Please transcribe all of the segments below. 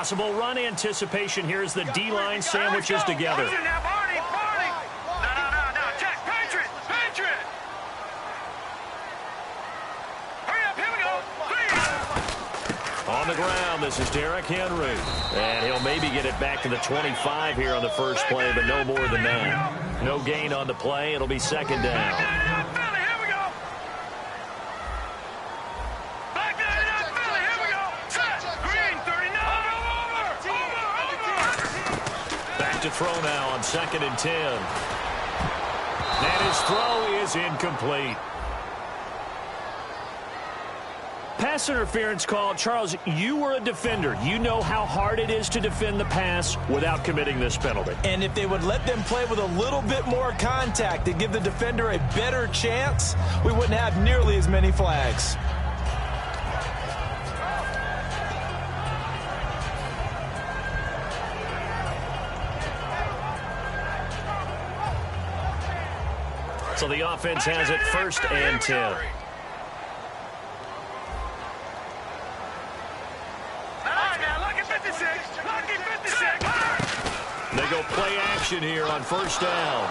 Possible run anticipation here as the D-line sandwiches together. On the ground, this is Derrick Henry. And he'll maybe get it back to the 25 here on the first play, but no more than that. No gain on the play. It'll be second down. Back to throw now on 2nd and 10. And his throw is incomplete. Pass interference call. Charles, you were a defender. You know how hard it is to defend the pass without committing this penalty. And if they would let them play with a little bit more contact and give the defender a better chance, we wouldn't have nearly as many flags. So the offense has it 1st and 10. They go play action here on 1st down.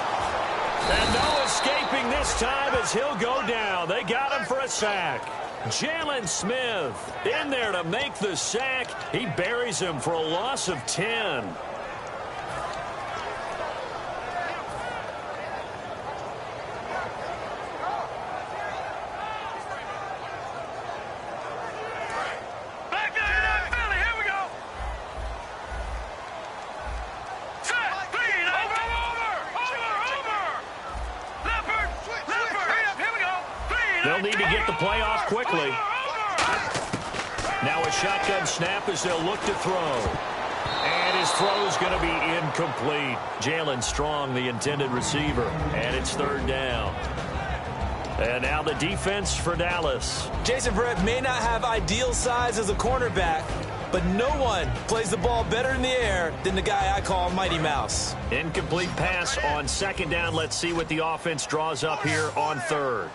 And no escaping this time as he'll go down. They got him for a sack. Jalen Smith in there to make the sack. He buries him for a loss of 10. They'll need to get the play off quickly. Now a shotgun snap as they'll look to throw. And his throw is going to be incomplete. Jalen Strong, the intended receiver. And it's 3rd down. And now the defense for Dallas. Jason Verrett may not have ideal size as a cornerback, but no one plays the ball better in the air than the guy I call Mighty Mouse. Incomplete pass on 2nd down. Let's see what the offense draws up here on 3rd.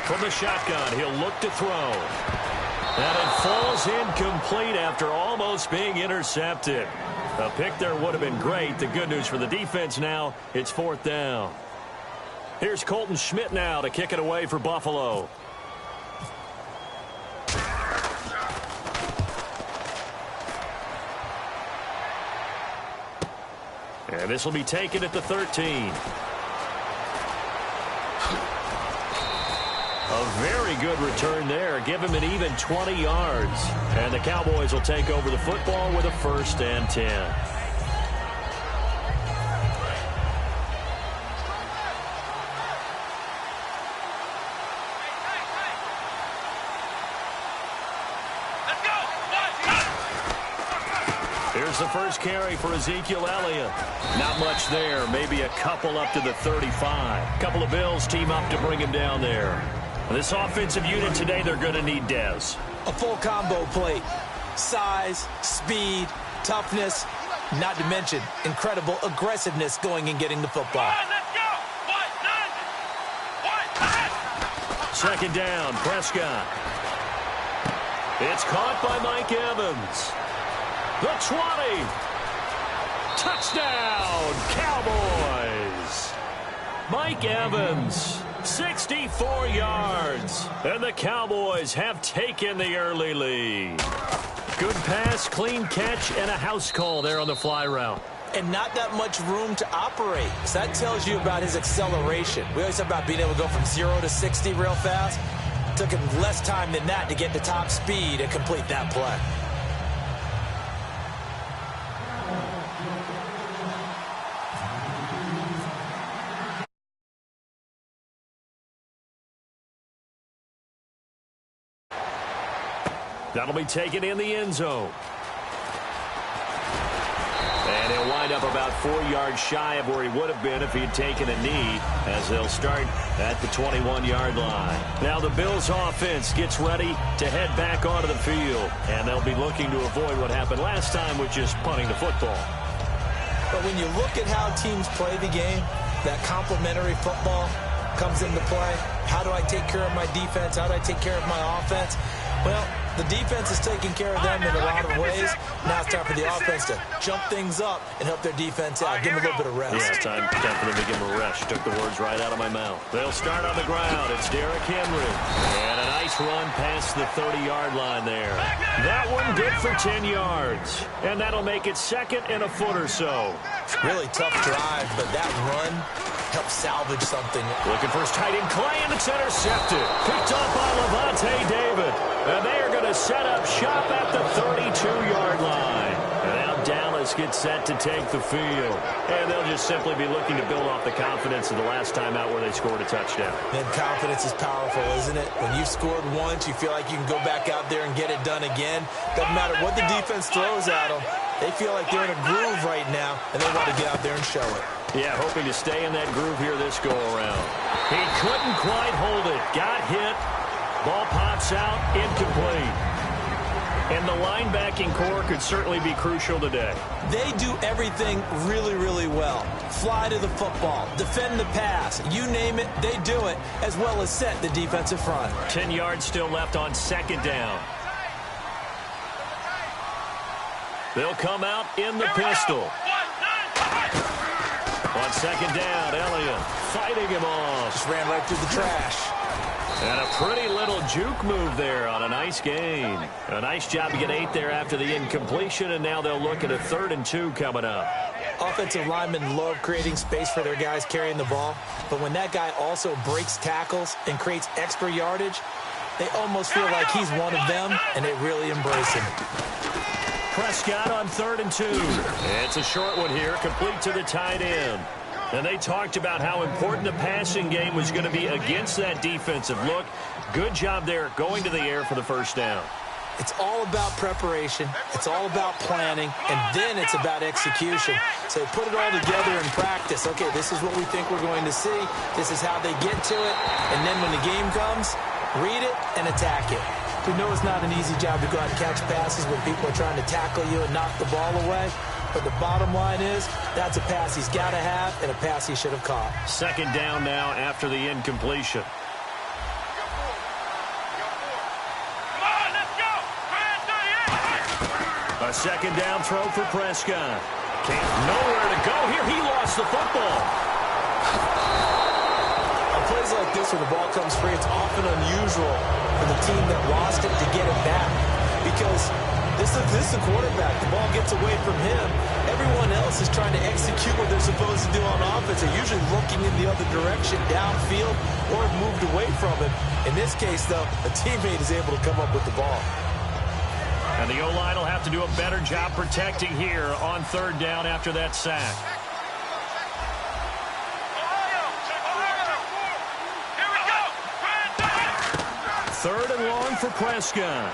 From the shotgun, he'll look to throw. And it falls incomplete after almost being intercepted. A pick there would have been great. The good news for the defense now, it's 4th down. Here's Colton Schmidt now to kick it away for Buffalo. And this will be taken at the 13. A very good return there. Give him an even 20 yards. And the Cowboys will take over the football with a 1st and 10. Here's the first carry for Ezekiel Elliott. Not much there. Maybe a couple up to the 35. Couple of Bills team up to bring him down there. This offensive unit today, they're going to need Dez. A full combo plate. Size, speed, toughness, not to mention incredible aggressiveness going and getting the football. 2nd down, Prescott. It's caught by Mike Evans. The 20. Touchdown, Cowboys. Mike Evans, 64 yards. And the Cowboys have taken the early lead. Good pass, clean catch, and a house call there on the fly route. And not that much room to operate. So that tells you about his acceleration. We always talk about being able to go from 0 to 60 real fast. It took him less time than that to get to top speed and complete that play. That'll be taken in the end zone. And he'll wind up about 4 yards shy of where he would have been if he had taken a knee, as they'll start at the 21-yard line. Now the Bills offense gets ready to head back onto the field, and they'll be looking to avoid what happened last time, which is punting the football. But when you look at how teams play the game, that complementary football comes into play. How do I take care of my defense? How do I take care of my offense? Well, the defense is taking care of them in a lot of ways. Now it's time for the offense to jump things up and help their defense out. Give them a little bit of rest. Yeah, it's time for them to give them a rest. You took the words right out of my mouth. They'll start on the ground. It's Derrick Henry. And a nice run past the 30-yard line there. That one good for 10 yards. And that'll make it second and a foot or so. Really tough drive, but that run helped salvage something. Looking for his tight end, Clay, and it's intercepted. Picked up by Levante David. And they are going to set up shop at the 32-yard line. And now Dallas gets set to take the field. And they'll just simply be looking to build off the confidence of the last time out where they scored a touchdown. And confidence is powerful, isn't it? When you've scored once, you feel like you can go back out there and get it done again. Doesn't matter what the defense throws at them. They feel like they're in a groove right now, and they want to get out there and show it. Yeah, hoping to stay in that groove here this go-around. He couldn't quite hold it. Got hit. Ball pops out, incomplete. And the linebacking core could certainly be crucial today. They do everything really, really well. Fly to the football, defend the pass, you name it, they do it, as well as set the defensive front. 10 yards still left on second down. They'll come out in the pistol. On second down, Elliott fighting him off. Just ran right through the trash. And a pretty little juke move there on a nice gain. A nice job to get 8 there after the incompletion, and now they'll look at a 3rd and 2 coming up. Offensive linemen love creating space for their guys carrying the ball, but when that guy also breaks tackles and creates extra yardage, they almost feel like he's one of them, and they really embrace him. Prescott on 3rd and 2. It's a short one here, complete to the tight end. And they talked about how important the passing game was going to be against that defensive look. Good job there going to the air for the first down. It's all about preparation. It's all about planning. And then it's about execution. So they put it all together in practice. Okay, this is what we think we're going to see. This is how they get to it. And then when the game comes, read it and attack it. We know it's not an easy job to go out and catch passes when people are trying to tackle you and knock the ball away. But the bottom line is, that's a pass he's got to have and a pass he should have caught. Second down now after the incompletion. A second down throw for Prescott. Nowhere to go here. He lost the football. On plays like this where the ball comes free, it's often unusual for the team that lost it to get it back. Because this is the quarterback. The ball gets away from him. Everyone else is trying to execute what they're supposed to do on offense. They're usually looking in the other direction, downfield, or moved away from him. In this case, though, a teammate is able to come up with the ball. And the O-line will have to do a better job protecting here on 3rd down after that sack. Third and long for Prescott.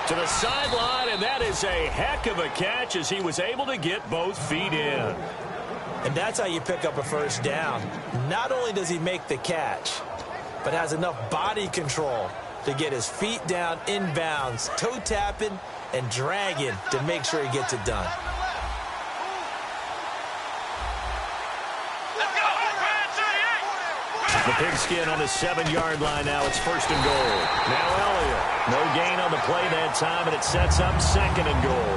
To the sideline, and that is a heck of a catch as he was able to get both feet in. And that's how you pick up a first down. Not only does he make the catch, but has enough body control to get his feet down inbounds, toe tapping and dragging to make sure he gets it done. The pigskin on the 7-yard line now. It's 1st and goal. Now Elliott. No gain on the play that time, and it sets up 2nd and goal.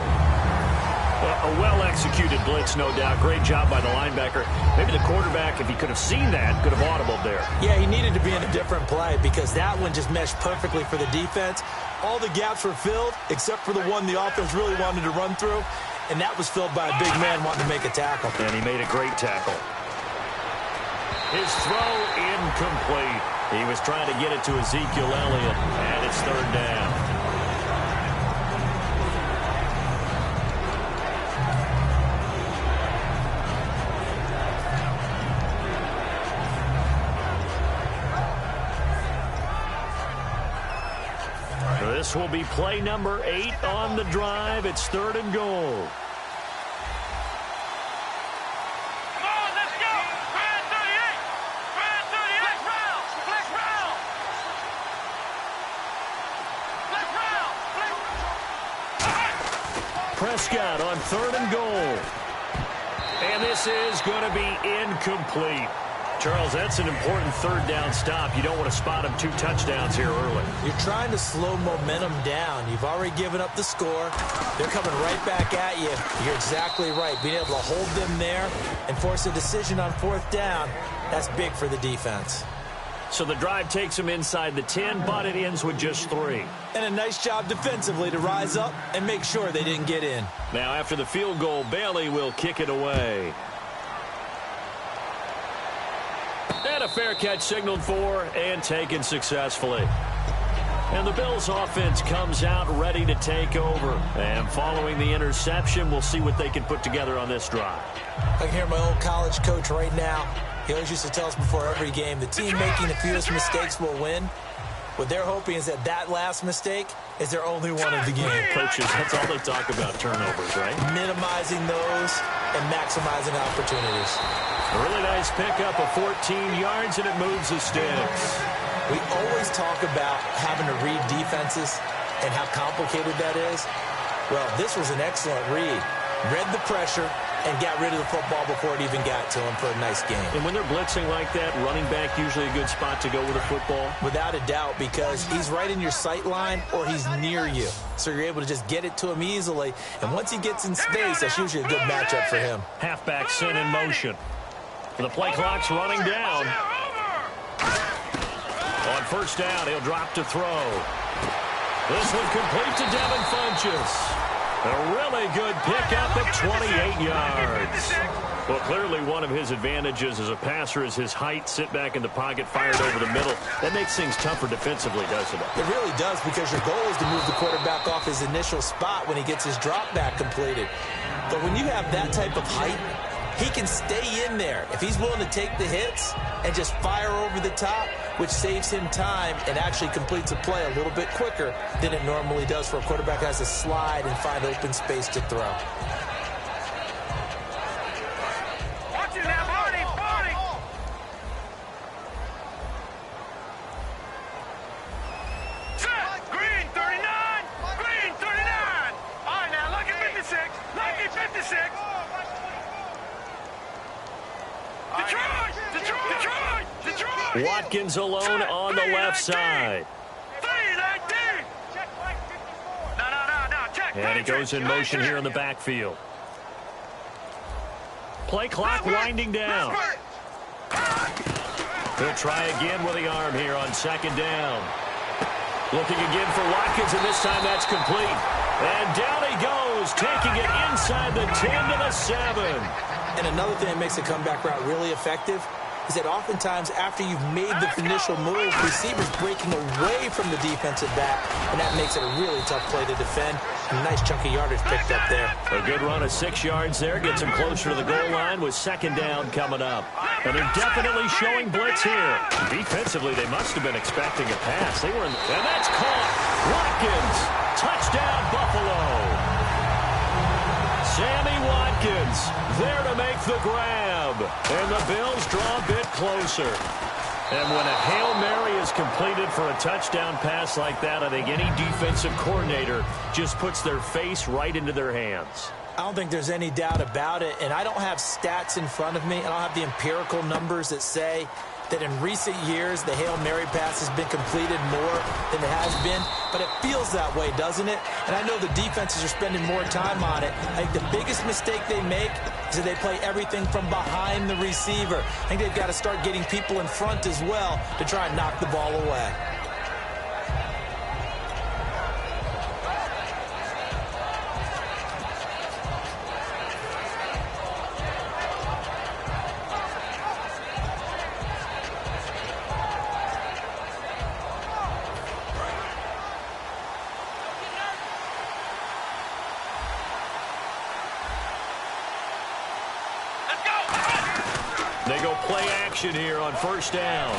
A well-executed blitz, no doubt. Great job by the linebacker. Maybe the quarterback, if he could have seen that, could have audibled there. Yeah, he needed to be in a different play because that one just meshed perfectly for the defense. All the gaps were filled except for the one the offense really wanted to run through, and that was filled by a big man wanting to make a tackle. And he made a great tackle. His throw incomplete. He was trying to get it to Ezekiel Elliott, and it's 3rd down. This will be play number 8 on the drive. It's 3rd and goal. Prescott on 3rd and goal. And this is going to be incomplete. Charles, that's an important third down stop. You don't want to spot him 2 touchdowns here early. You're trying to slow momentum down. You've already given up the score. They're coming right back at you. You're exactly right. Being able to hold them there and force a decision on 4th down, that's big for the defense. So the drive takes them inside the 10, but it ends with just 3. And a nice job defensively to rise up and make sure they didn't get in. Now after the field goal, Bailey will kick it away. And a fair catch signaled for and taken successfully. And the Bills offense comes out ready to take over. And following the interception, we'll see what they can put together on this drive. I can hear my old college coach right now. He always used to tell us before every game, the team making the fewest mistakes will win. What they're hoping is that that last mistake is their only one of the game. Coaches, that's all they talk about, turnovers, right? Minimizing those and maximizing opportunities. A really nice pickup of 14 yards, and it moves the sticks. We always talk about having to read defenses and how complicated that is. Well, this was an excellent read. Read the pressure and got rid of the football before it even got to him for a nice game. And when they're blitzing like that, running back usually a good spot to go with a football? Without a doubt, because he's right in your sight line or he's near you. So you're able to just get it to him easily. And once he gets in space, that's usually a good matchup for him. Halfback sent in motion. The play clock's running down. On 1st down, he'll drop to throw. This one complete to Devin Funchess. A really good pickup at 28 yards. Well, clearly one of his advantages as a passer is his height. Sit back in the pocket, fired over the middle. That makes things tougher defensively, doesn't it? It really does, because your goal is to move the quarterback off his initial spot when he gets his drop back completed. But when you have that type of height, he can stay in there if he's willing to take the hits and just fire over the top, which saves him time and actually completes a play a little bit quicker than it normally does for a quarterback who has to slide and find open space to throw. Watch it now, Barney! Set! Green 39! Green 39! All right, now look at 56! Look at 56! Detroit! Detroit! Detroit! Detroit! Watkins alone on the left side. 319! No, check. And he goes in motion here in the backfield. Play clock winding down. He'll try again with the arm here on 2nd down. Looking again for Watkins, and this time that's complete. And down he goes, taking it inside the 10 to the 7. And another thing that makes the comeback route really effective is that oftentimes after you've made the initial move, receivers breaking away from the defensive back, and that makes it a really tough play to defend. A nice chunk of yardage picked up there. A good run of 6 yards there, gets him closer to the goal line with 2nd down coming up. And they're definitely showing blitz here. Defensively, they must have been expecting a pass. They were in, and that's caught. Watkins, touchdown Buffalo. Sammy Watkins there to make the grab. And the Bills draw a bit closer. And when a Hail Mary is completed for a touchdown pass like that, I think any defensive coordinator just puts their face right into their hands. I don't think there's any doubt about it, and I don't have stats in front of me. I don't have the empirical numbers that say that in recent years the Hail Mary pass has been completed more than it has been, but it feels that way, doesn't it? And I know the defenses are spending more time on it. I think the biggest mistake they make is that they play everything from behind the receiver. I think they've got to start getting people in front as well to try and knock the ball away. They go play action here on 1st down.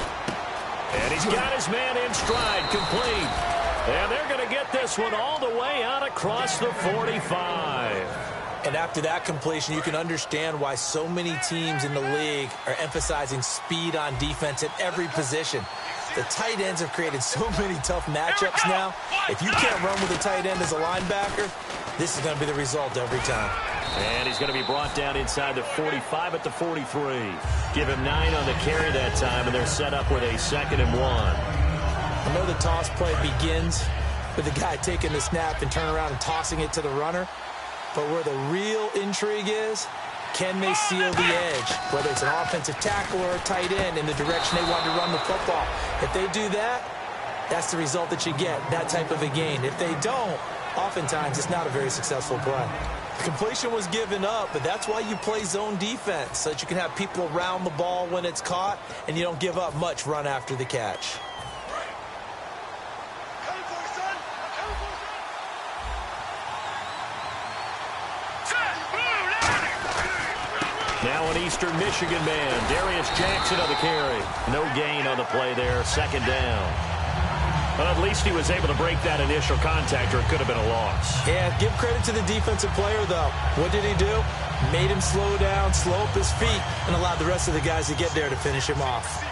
And he's got his man in stride, complete. And they're going to get this one all the way out across the 45. And after that completion, you can understand why so many teams in the league are emphasizing speed on defense at every position. The tight ends have created so many tough matchups now. If you can't run with a tight end as a linebacker, this is going to be the result every time. And he's going to be brought down inside the 45 at the 43. Give him 9 on the carry that time, and they're set up with a 2nd and 1. I know the toss play begins with the guy taking the snap and turning around and tossing it to the runner. But where the real intrigue is, can they seal the edge, whether it's an offensive tackle or a tight end, in the direction they want to run the football? If they do that, that's the result that you get, that type of a gain. If they don't, oftentimes it's not a very successful play. The completion was given up, but that's why you play zone defense, so that you can have people around the ball when it's caught, and you don't give up much run after the catch. Now an Eastern Michigan man, Darius Jackson on the carry. No gain on the play there, 2nd down. But at least he was able to break that initial contact, or it could have been a loss. Yeah, give credit to the defensive player, though. What did he do? Made him slow down, slow up his feet, and allowed the rest of the guys to get there to finish him off.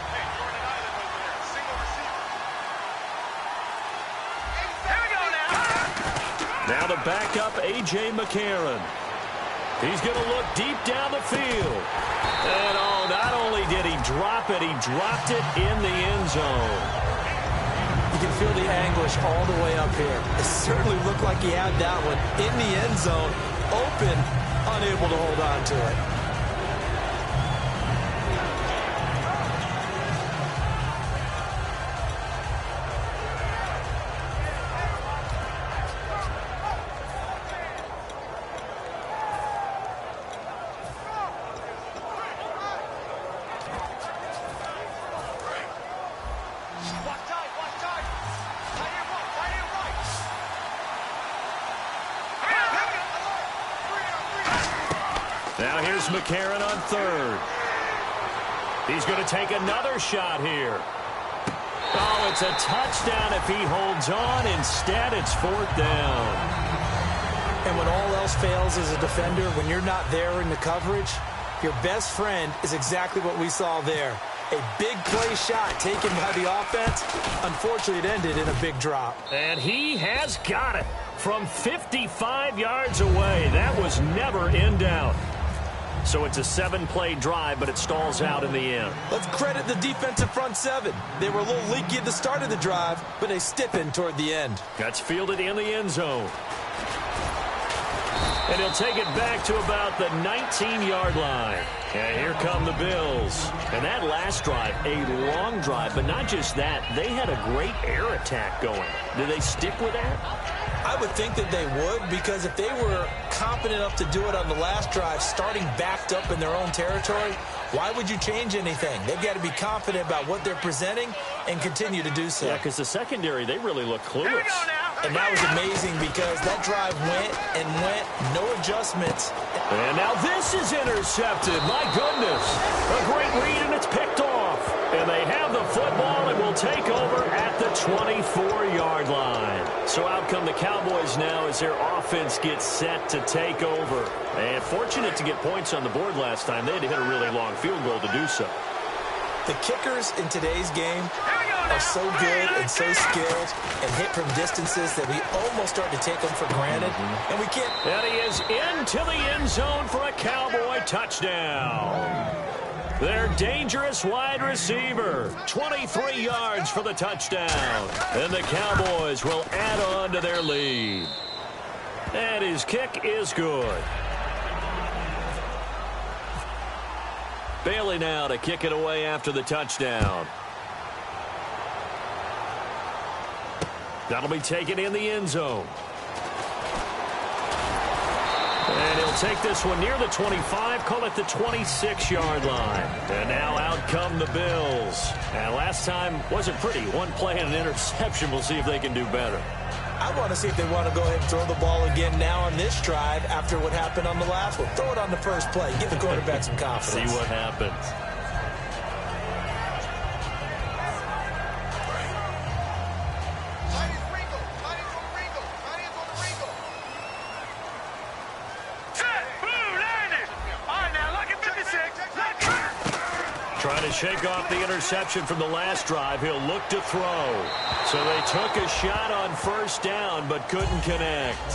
Now the backup, A.J. McCarron. He's going to look deep down the field. And, not only did he drop it, he dropped it in the end zone. You can feel the anguish all the way up here. It certainly looked like he had that one in the end zone, open, unable to hold on to it. Now here's McCarron on 3rd. He's going to take another shot here. Oh, it's a touchdown if he holds on. Instead, it's 4th down. And when all else fails as a defender, when you're not there in the coverage, your best friend is exactly what we saw there. A big play shot taken by the offense. Unfortunately, it ended in a big drop. And he has got it from 55 yards away. That was never in doubt. So it's a 7-play drive, but it stalls out in the end. Let's credit the defensive front 7. They were a little leaky at the start of the drive, but they stiffened toward the end. That's fielded in the end zone. And he'll take it back to about the 19-yard line. And here come the Bills. And that last drive, a long drive, but not just that. They had a great air attack going. Do they stick with that? I would think that they would, because if they were confident enough to do it on the last drive, starting backed up in their own territory, why would you change anything? They've got to be confident about what they're presenting and continue to do so. Yeah, because the secondary, they really look clueless. And that was amazing because that drive went and went, no adjustments. And now this is intercepted. My goodness. A great read, and it's picked off. And they have the football and will take over at the 24-yard line. So out come the Cowboys now as their offense gets set to take over. And fortunate to get points on the board last time. They had to hit a really long field goal to do so. The kickers in today's game are so good and so skilled and hit from distances that we almost start to take them for granted. And we can't. And he is into the end zone for a Cowboy touchdown. Their dangerous wide receiver, 23 yards for the touchdown. And the Cowboys will add on to their lead. And his kick is good. Bailey now to kick it away after the touchdown. That'll be taken in the end zone. And he'll take this one near the 25, call it the 26-yard line. And now out come the Bills. And last time wasn't pretty. One play and an interception. We'll see if they can do better. I want to see if they want to go ahead and throw the ball again now on this drive after what happened on the last one. Throw it on the first play. Give the quarterback some confidence. See what happens. Trying to shake off the interception from the last drive. He'll look to throw. So they took a shot on first down, but couldn't connect.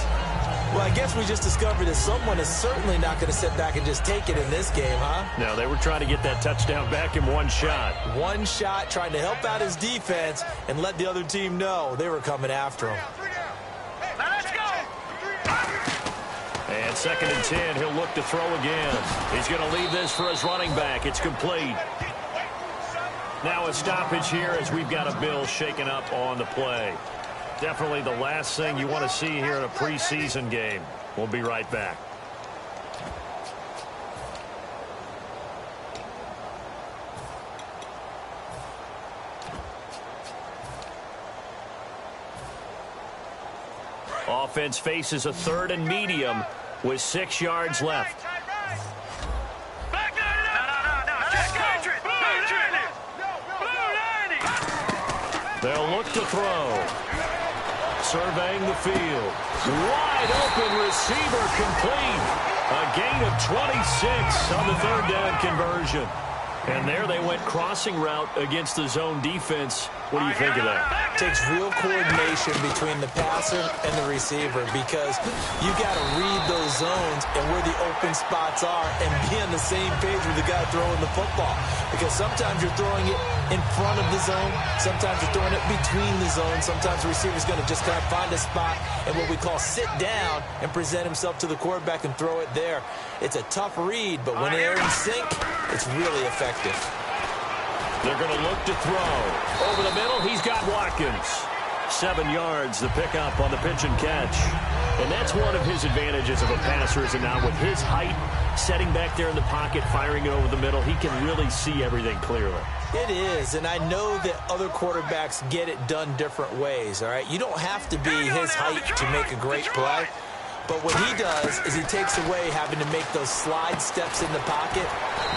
Well, I guess we just discovered that someone is certainly not going to sit back and just take it in this game, huh? No, they were trying to get that touchdown back in one shot. One shot, trying to help out his defense and let the other team know they were coming after him. Let's go. And 2nd and 10, he'll look to throw again. He's going to leave this for his running back. It's complete. Now a stoppage here as we've got a Bill shaken up on the play. Definitely the last thing you want to see here in a preseason game. We'll be right back. Offense faces a 3rd and medium with 6 yards left. Back that up. No. Just Patriot. Blue 90. They'll look to throw. Surveying the field. Wide open receiver complete. A gain of 26 on the 3rd down conversion. And there they went crossing route against the zone defense. What do you think of that? Takes real coordination between the passer and the receiver because you got to read those zones and where the open spots are and be on the same page with the guy throwing the football. Because sometimes you're throwing it in front of the zone. Sometimes you're throwing it between the zones. Sometimes the receiver's going to just kind of find a spot and what we call sit down and present himself to the quarterback and throw it there. It's a tough read, but when they're in sync, it's really effective. They're going to look to throw. Over the middle, he's got Watkins. 7 yards, the pickup on the pitch and catch. And that's one of his advantages of a passer, is it not? With his height, setting back there in the pocket, firing it over the middle, he can really see everything clearly. It is, and I know that other quarterbacks get it done different ways, all right? You don't have to be his height to make a great play. But what he does is he takes away having to make those slide steps in the pocket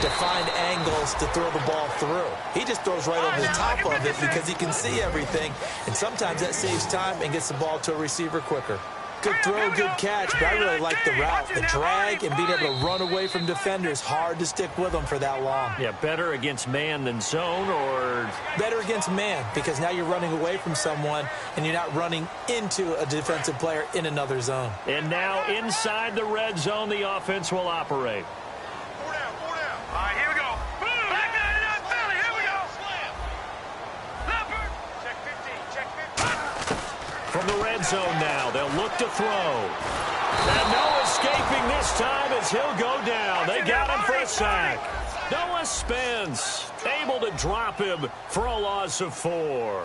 to find angles to throw the ball through. He just throws right over the top of it because he can see everything, and sometimes that saves time and gets the ball to a receiver quicker. Good throw, good catch, but I really like the route. The drag and being able to run away from defenders, hard to stick with them for that long. Yeah, better against man than zone, or? Better against man, because now you're running away from someone and you're not running into a defensive player in another zone. And now inside the red zone, the offense will operate. 4 down. All right, here we go. Back that up, Philly. Here we go. Leopard. Check 15. From the red zone now, they'll look to throw. And no escaping this time as he'll go down. They got him for a sack. Noah Spence able to drop him for a loss of 4. Here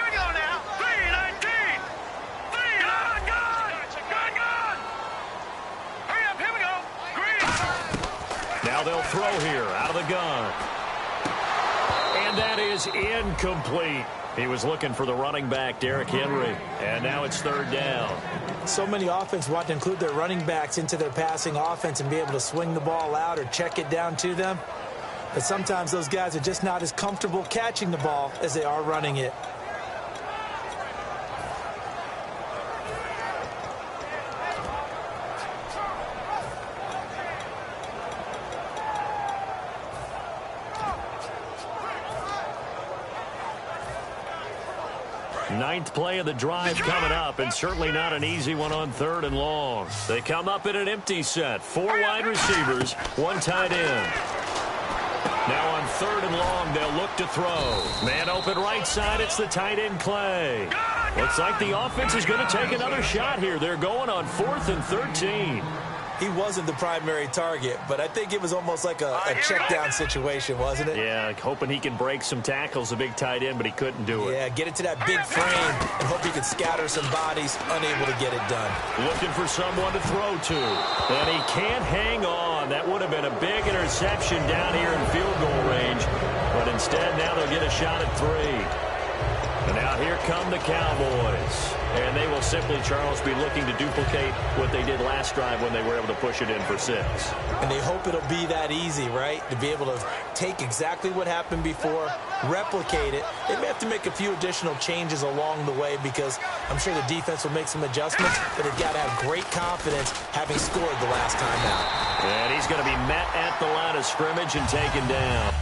we go now. 3-19. 3. Good. Hurry up. Here we go. Green. Now they'll throw here out of the gun. And that is incomplete. He was looking for the running back, Derrick Henry. And now it's 3rd down. So many offense want to include their running backs into their passing offense and be able to swing the ball out or check it down to them. But sometimes those guys are just not as comfortable catching the ball as they are running it. Ninth play of the drive coming up, and certainly not an easy one on 3rd and long. They come up in an empty set. 4 wide receivers, 1 tight end. Now on 3rd and long, they'll look to throw. Man open right side, it's the tight end Clay. Looks like the offense is going to take another shot here. They're going on 4th and 13. He wasn't the primary target, but I think it was almost like a check down situation, wasn't it? Yeah, hoping he can break some tackles, a big tight end, but he couldn't do it. Yeah, get it to that big frame and hope he can scatter some bodies, unable to get it done. Looking for someone to throw to. And he can't hang on. That would have been a big interception down here in field goal range. But instead, now they'll get a shot at 3. And now here come the Cowboys. And they will simply, Charles, be looking to duplicate what they did last drive when they were able to push it in for 6. And they hope it'll be that easy, right? To be able to take exactly what happened before, replicate it. They may have to make a few additional changes along the way because I'm sure the defense will make some adjustments, but they've got to have great confidence having scored the last time out. And he's going to be met at the line of scrimmage and taken down.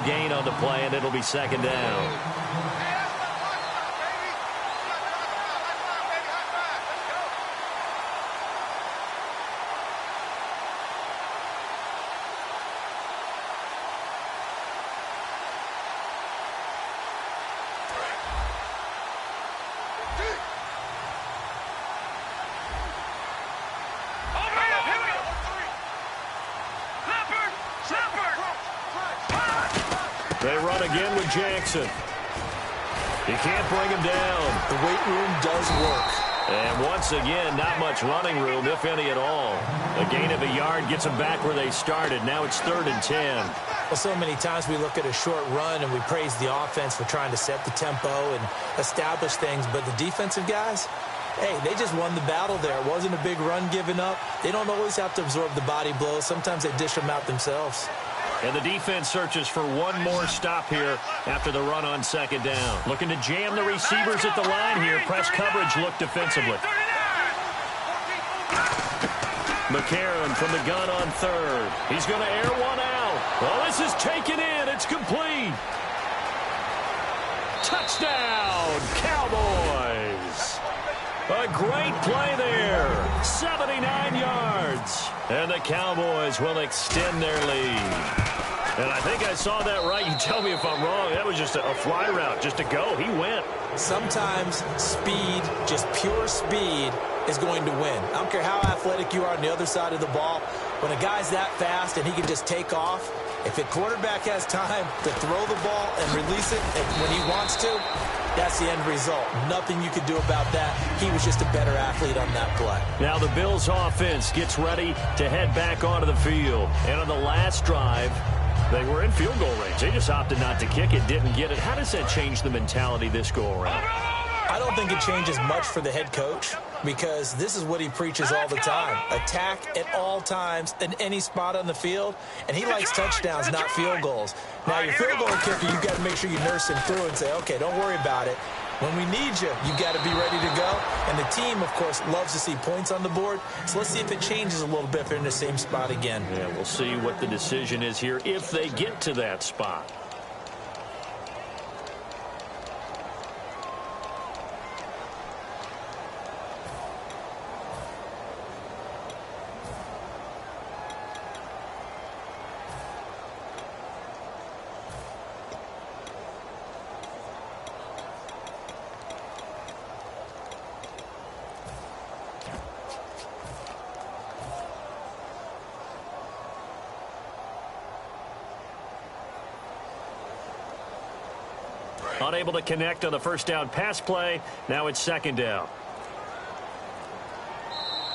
gain on the play, and it'll be second down. They run again with Jackson. You can't bring him down. The weight room does work. And once again, not much running room, if any at all. A gain of a yard gets them back where they started. Now it's 3rd and 10. Well, so many times we look at a short run and we praise the offense for trying to set the tempo and establish things. But the defensive guys, hey, they just won the battle there. It wasn't a big run given up. They don't always have to absorb the body blows. Sometimes they dish them out themselves. And the defense searches for one more stop here after the run on second down. Looking to jam the receivers at the line here. Press coverage look defensively. McCarron from the gun on 3rd. He's going to air one out. Well, this is taken in. It's complete. Touchdown, Cowboys. A great play there. 79 yards. And the Cowboys will extend their lead. And I think I saw that right. You tell me if I'm wrong. That was just a fly route, just to go. He went. Sometimes speed, just pure speed, is going to win. I don't care how athletic you are on the other side of the ball. When a guy's that fast and he can just take off, if a quarterback has time to throw the ball and release it when he wants to, that's the end result. Nothing you could do about that. He was just a better athlete on that play. Now the Bills offense gets ready to head back onto the field. And on the last drive, they were in field goal range. They just opted not to kick it, didn't get it. How does that change the mentality this go-around? I don't think it changes much for the head coach because this is what he preaches all the time. Attack at all times in any spot on the field, and he likes touchdowns, not field goals. Now, your field goal kicker, you've got to make sure you nurse him through and say, okay, don't worry about it. When we need you, you've got to be ready to go. And the team, of course, loves to see points on the board. So let's see if it changes a little bit if they're in the same spot again. Yeah, we'll see what the decision is here if they get to that spot. Unable to connect on the first down pass play. Now it's second down.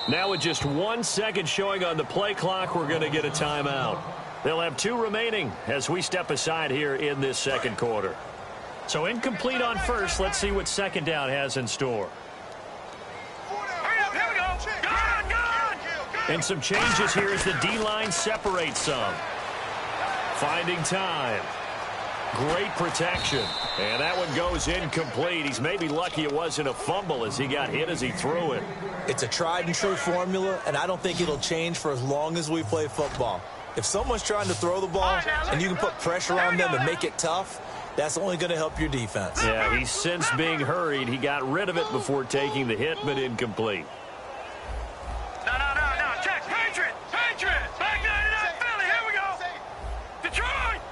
Now with just 1 second showing on the play clock, we're going to get a timeout. They'll have 2 remaining as we step aside here in this second quarter. So incomplete on first. Let's see what second down has in store. Hurry up, here we go. Gone. And some changes here as the D-line separates some. Finding time. Great protection. And that one goes incomplete. He's maybe lucky it wasn't a fumble as he got hit as he threw it. It's a tried and true formula, and I don't think it'll change for as long as we play football. If someone's trying to throw the ball and you can put pressure on them and make it tough, that's only going to help your defense. Yeah, he's since being hurried. He got rid of it before taking the hit, but incomplete. No. Check. Patriot. Back 99 Philly. Here we go. Detroit.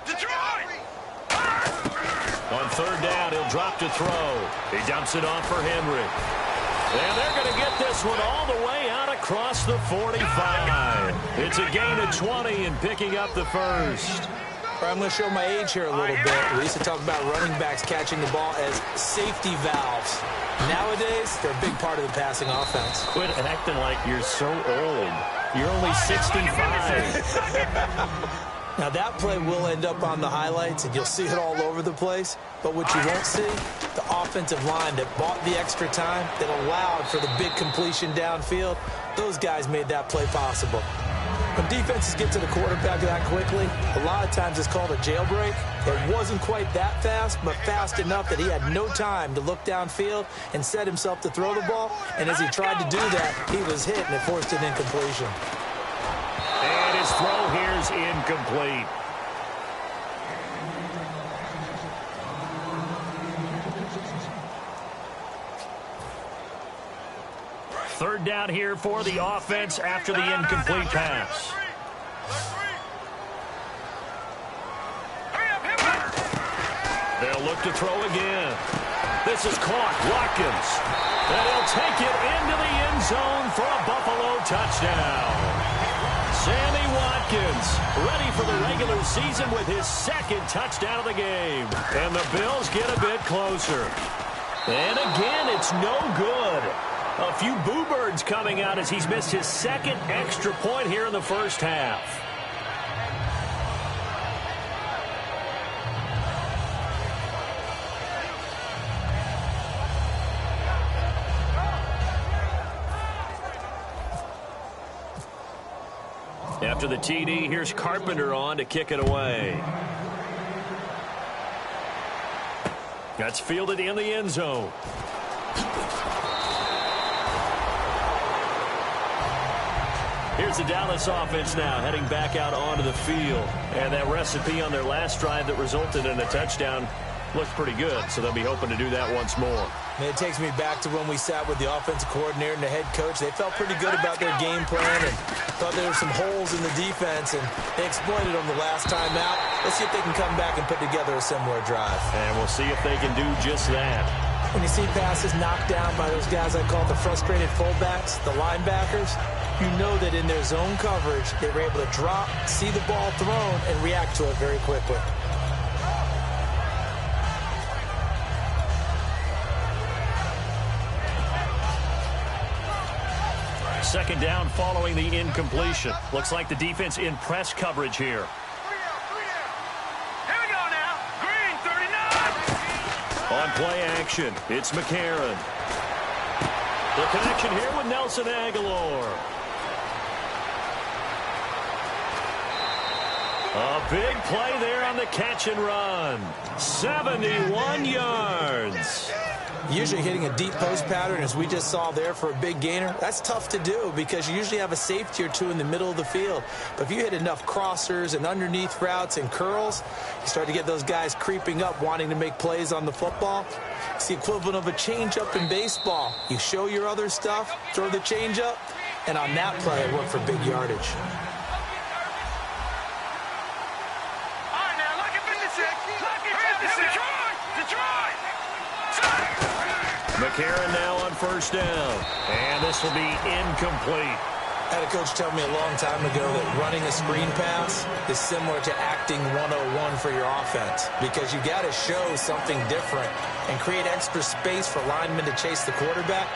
On third down, he'll drop to throw. He dumps it off for Henry. And they're going to get this one all the way out across the 45. It's a gain of 20 and picking up the first. I'm going to show my age here a little bit. We used to talk about running backs catching the ball as safety valves. Nowadays, they're a big part of the passing offense. Quit acting like you're so old. You're only 65. Now, that play will end up on the highlights, and you'll see it all over the place. But what you won't see, the offensive line that bought the extra time, that allowed for the big completion downfield, those guys made that play possible. When defenses get to the quarterback that quickly, a lot of times it's called a jailbreak. It wasn't quite that fast, but fast enough that he had no time to look downfield and set himself to throw the ball. And as he tried to do that, he was hit, and it forced an incompletion. And his throw here's incomplete. down here for the offense after the incomplete pass. They'll look to throw again. This is caught. Watkins. And he'll take it into the end zone for a Buffalo touchdown. Sammy Watkins ready for the regular season with his second touchdown of the game. And the Bills get a bit closer. And again, it's no good. A few boo birds coming out as he's missed his second extra point here in the first half. After the TD, here's Carpenter on to kick it away. That's fielded in the end zone. Here's the Dallas offense now heading back out onto the field. And that recipe on their last drive that resulted in a touchdown looked pretty good, so they'll be hoping to do that once more. And it takes me back to when we sat with the offensive coordinator and the head coach. They felt pretty good about their game plan and thought there were some holes in the defense, and they exploited them the last time out. Let's see if they can come back and put together a similar drive. And we'll see if they can do just that. When you see passes knocked down by those guys I call the frustrated fullbacks, the linebackers, you know that in their zone coverage, they were able to drop, see the ball thrown, and react to it very quickly. Second down following the incompletion. Looks like the defense in press coverage here. Here we go now. Green, 39. On play action, it's McCarron. The connection here with Nelson Aguilar. A big play there on the catch and run. 71 yards. Usually hitting a deep post pattern, as we just saw there for a big gainer, that's tough to do because you usually have a safety or two in the middle of the field. But if you hit enough crossers and underneath routes and curls, you start to get those guys creeping up wanting to make plays on the football. It's the equivalent of a changeup in baseball. You show your other stuff, throw the changeup, and on that play it worked for big yardage. All right, now, look at 56. Look at 56. Detroit. McCarron now on first down. And this will be incomplete. I had a coach tell me a long time ago that running a screen pass is similar to acting 101 for your offense, because you got to show something different and create extra space for linemen to chase the quarterback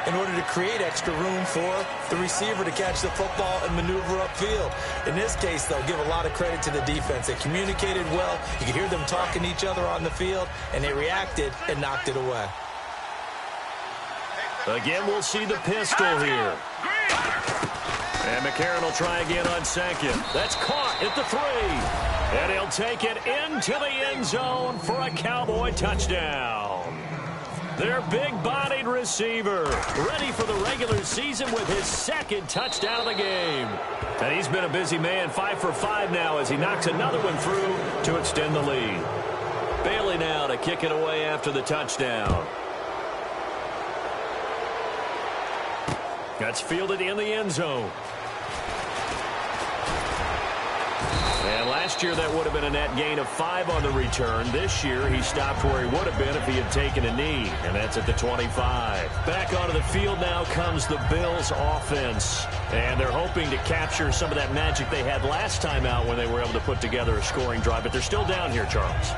in order to create extra room for the receiver to catch the football and maneuver upfield. In this case, though, give a lot of credit to the defense. They communicated well. You could hear them talking to each other on the field, and they reacted and knocked it away. Again, we'll see the pistol here. And McCarron will try again on second. That's caught at the 3. And he'll take it into the end zone for a Cowboy touchdown. Their big-bodied receiver, ready for the regular season with his second touchdown of the game. And he's been a busy man, 5 for 5 now as he knocks another one through to extend the lead. Bailey now to kick it away after the touchdown. That's fielded in the end zone. And last year that would have been a net gain of 5 on the return. This year he stopped where he would have been if he had taken a knee, and that's at the 25. Back onto the field now comes the Bills offense, and they're hoping to capture some of that magic they had last time out when they were able to put together a scoring drive, but they're still down here, Charles.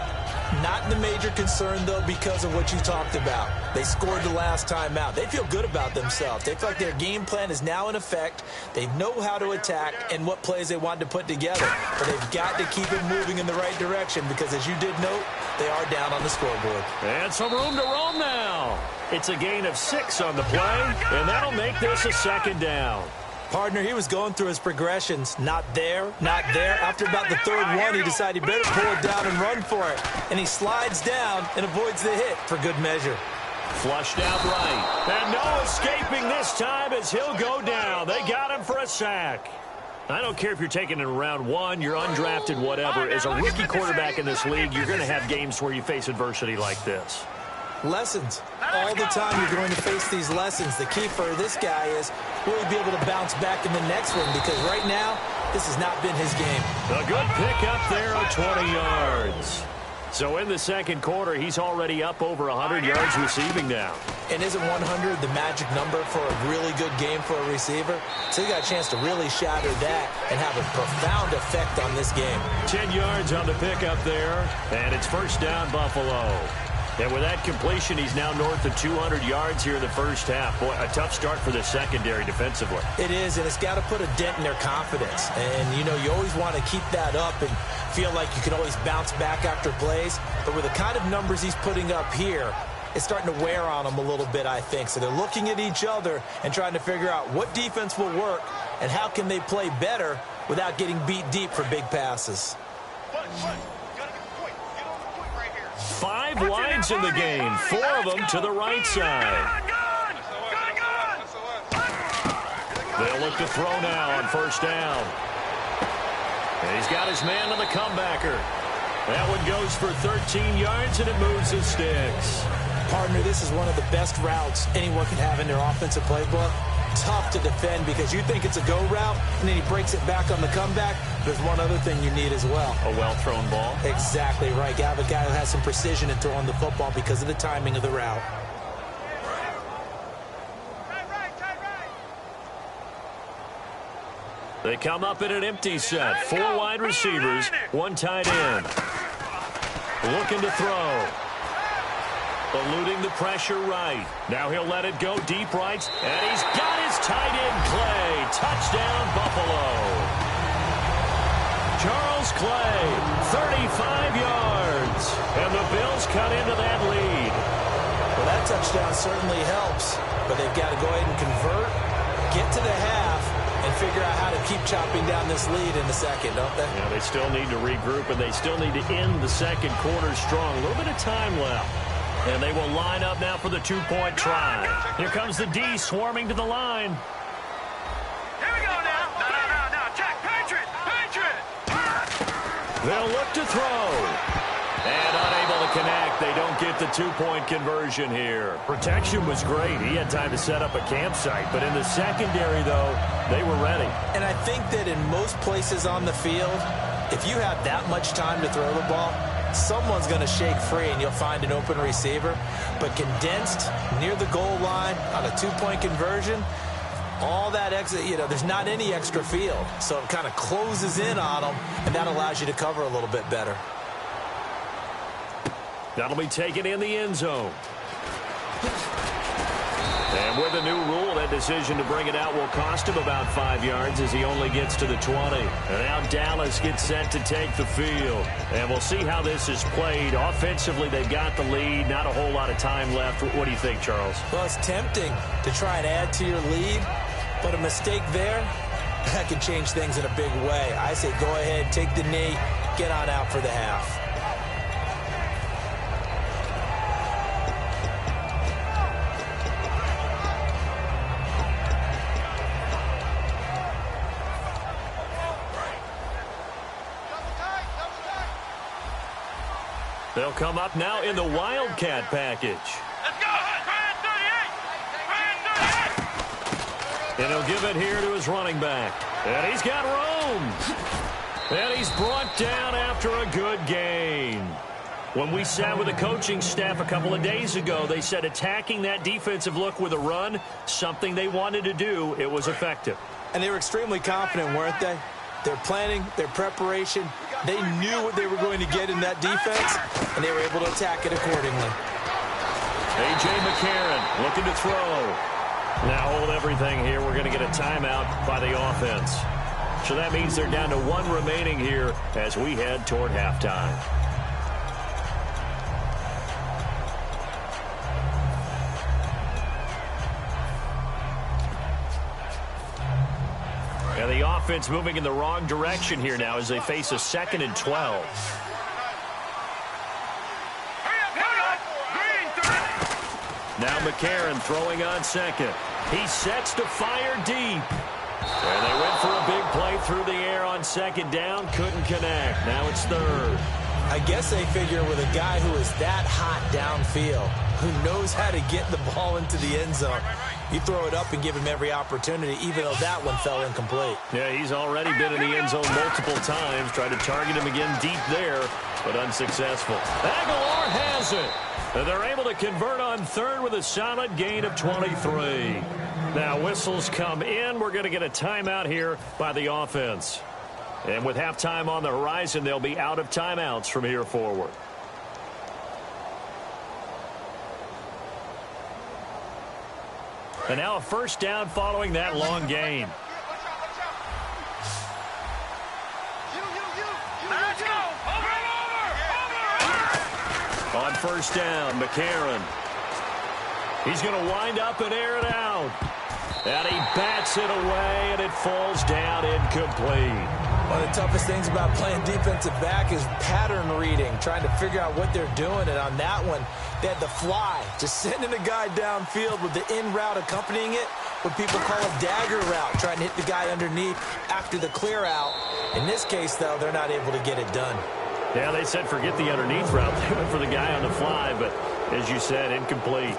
Not the major concern, though, because of what you talked about. They scored the last time out. They feel good about themselves. They feel like their game plan is now in effect. They know how to attack and what plays they want to put together. But they've got to keep it moving in the right direction because, as you did note, they are down on the scoreboard. And some room to roam now. It's a gain of 6 on the play, and that'll make this a second down. Partner, he was going through his progressions. Not there, not there. After about the third one, he decided he better pull it down and run for it. And he slides down and avoids the hit for good measure. Flushed out right. And no escaping this time as he'll go down. They got him for a sack. I don't care if you're taking it in round 1, you're undrafted, whatever. As a rookie quarterback in this league, you're going to have games where you face adversity like this. Lessons. all the time you're going to face these lessons. The key for this guy is will he be able to bounce back in the next one, because right now, this has not been his game. A good pickup there of 20 yards. So in the second quarter, he's already up over 100 yards receiving now. And isn't 100 the magic number for a really good game for a receiver? So he got a chance to really shatter that and have a profound effect on this game. 10 yards on the pickup there, and it's first down Buffalo. And with that completion, he's now north of 200 yards here in the first half. Boy, a tough start for the secondary defensively. It is, and it's got to put a dent in their confidence. And, you know, you always want to keep that up and feel like you can always bounce back after plays. But with the kind of numbers he's putting up here, it's starting to wear on them a little bit, I think. So they're looking at each other and trying to figure out what defense will work and how can they play better without getting beat deep for big passes. 5 wides in the game, 4 of them to the right side. They'll look to throw now on first down. And he's got his man on the comebacker. That one goes for 13 yards, and it moves the sticks. Partner, this is one of the best routes anyone can have in their offensive playbook. Tough to defend because you think it's a go route, and then he breaks it back on the comeback. There's one other thing you need as well. A well-thrown ball. Exactly right. You have a guy who has some precision in throwing the football because of the timing of the route. They come up in an empty set. 4 wide receivers, 1 tight end. Looking to throw. Eluding the pressure right. Now he'll let it go deep right. And he's got his tight end, Clay. Touchdown, Buffalo. Charles Clay, 35 yards. And the Bills cut into that lead. Well, that touchdown certainly helps. But they've got to go ahead and convert, get to the half, and figure out how to keep chopping down this lead in the second, don't they? Yeah, they still need to regroup, and they still need to end the second quarter strong. A little bit of time left. And they will line up now for the 2-point try. Here comes the D swarming to the line. Here we go now. No. Check. Patriot. They'll look to throw. And unable to connect. They don't get the 2-point conversion here. Protection was great. He had time to set up a campsite. But in the secondary, though, they were ready. And I think that in most places on the field, if you have that much time to throw the ball, someone's going to shake free and you'll find an open receiver. But condensed near the goal line on a 2-point conversion, all that exit, you know, there's not any extra field. So it kind of closes in on them, and that allows you to cover a little bit better. That'll be taken in the end zone. And with a new rule, that decision to bring it out will cost him about 5 yards as he only gets to the 20. And now Dallas gets set to take the field. And we'll see how this is played. Offensively, they've got the lead. Not a whole lot of time left. What do you think, Charles? Well, it's tempting to try and add to your lead, but a mistake there, that can change things in a big way. I say go ahead, take the knee, get on out for the half. They'll come up now in the Wildcat package. Let's go. Brand 38. And he'll give it here to his running back. And he's got room. And he's brought down after a good gain. When we sat with the coaching staff a couple of days ago, they said attacking that defensive look with a run, something they wanted to do, it was effective. And they were extremely confident, weren't they? Their planning, their preparation, they knew what they were going to get in that defense, and they were able to attack it accordingly. A.J. McCarron looking to throw. Now hold everything here. We're going to get a timeout by the offense. So that means they're down to 1 remaining here as we head toward halftime. And the offense moving in the wrong direction here now as they face a 2nd and 12. Now McCarron throwing on second. He sets to fire deep. And they went for a big play through the air on 2nd down. Couldn't connect. Now it's 3rd. I guess they figure with a guy who is that hot downfield, who knows how to get the ball into the end zone. You throw it up and give him every opportunity, even though that one fell incomplete. Yeah, he's already been in the end zone multiple times. Tried to target him again deep there, but unsuccessful. Aguilar has it. And they're able to convert on third with a solid gain of 23. Now, whistles come in. We're going to get a timeout here by the offense. And with halftime on the horizon, they'll be out of timeouts from here forward. And now a first down following that long gain. Let's go. Over. On first down, McCarron. He's going to wind up and air it out. And he bats it away, and it falls down incomplete. One of the toughest things about playing defensive back is pattern reading, trying to figure out what they're doing. And on that one, they had the fly, just sending a guy downfield with the in route accompanying it, what people call a dagger route, trying to hit the guy underneath after the clear out. In this case, though, they're not able to get it done. Yeah, they said forget the underneath route. They went for the guy on the fly, but as you said, incomplete.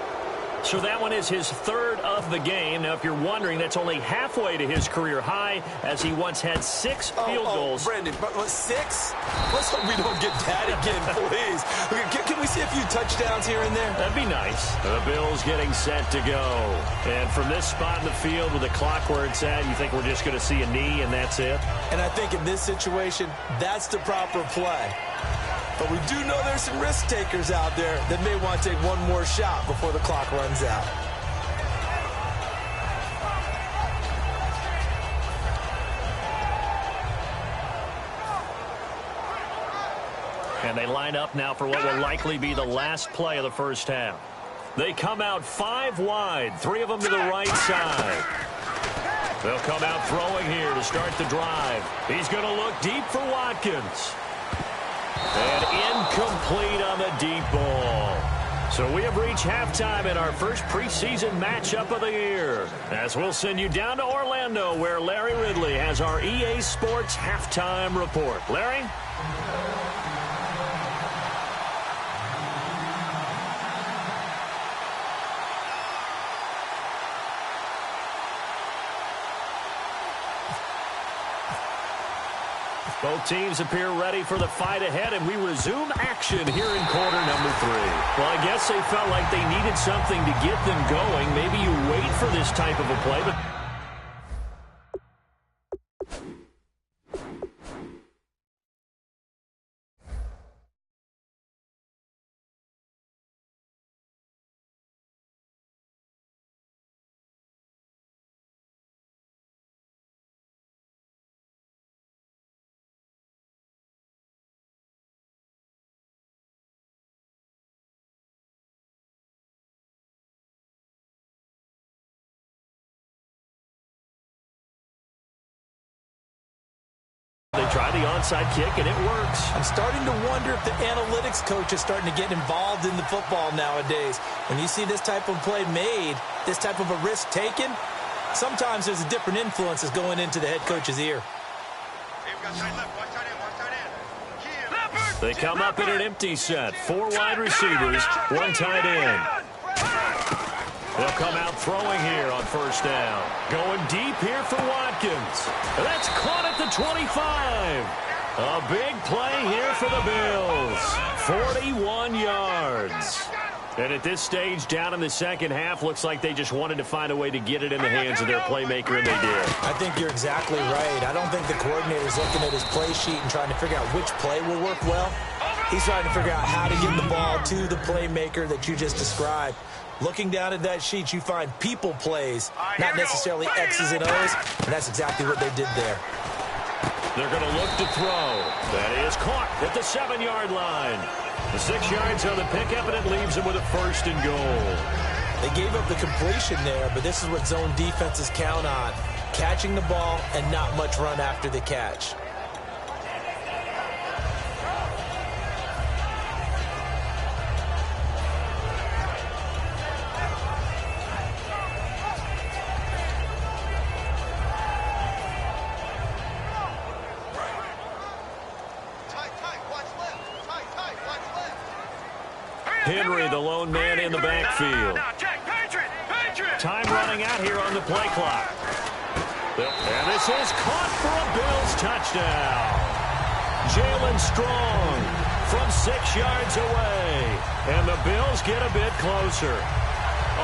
So that one is his third of the game. Now, if you're wondering, that's only halfway to his career high, as he once had 6 field goals. Brandon, but 6? Let's hope we don't get that again, please. Can we see a few touchdowns here and there? That'd be nice. The Bills getting set to go. And from this spot in the field with the clock where it's at, you think we're just going to see a knee and that's it? And I think in this situation, that's the proper play. But we do know there's some risk takers out there that may want to take one more shot before the clock runs out. And they line up now for what will likely be the last play of the first half. They come out 5 wide, 3 of them to the right side. They'll come out throwing here to start the drive. He's going to look deep for Watkins. And incomplete on the deep ball. So we have reached halftime in our first preseason matchup of the year. As we'll send you down to Orlando, where Larry Ridley has our EA Sports halftime report. Larry? Both teams appear ready for the fight ahead, and we resume action here in quarter number 3. Well, I guess they felt like they needed something to get them going. Maybe you wait for this type of a play, but they try the onside kick, and it works. I'm starting to wonder if the analytics coach is starting to get involved in the football nowadays. When you see this type of play made, this type of a risk taken, sometimes there's a different influence that's going into the head coach's ear. They come up in an empty set. 4 wide receivers, 1 tight end. They'll come out throwing here on first down. Going deep here for Watkins. That's caught at the 25. A big play here for the Bills. 41 yards. And at this stage, down in the second half, looks like they just wanted to find a way to get it in the hands of their playmaker, and they did. I think you're exactly right. I don't think the coordinator's looking at his play sheet and trying to figure out which play will work well. He's trying to figure out how to get the ball to the playmaker that you just described. Looking down at that sheet, you find people plays, not necessarily X's and O's, and that's exactly what they did there. They're going to look to throw. That is caught at the 7-yard line. The 6 yards on the pickup, and it leaves them with a 1st and goal. They gave up the completion there, but this is what zone defenses count on, catching the ball and not much run after the catch. Henry, the lone man in the backfield. Time running out here on the play clock. And this is caught for a Bills touchdown. Jalen Strong from 6 yards away. And the Bills get a bit closer.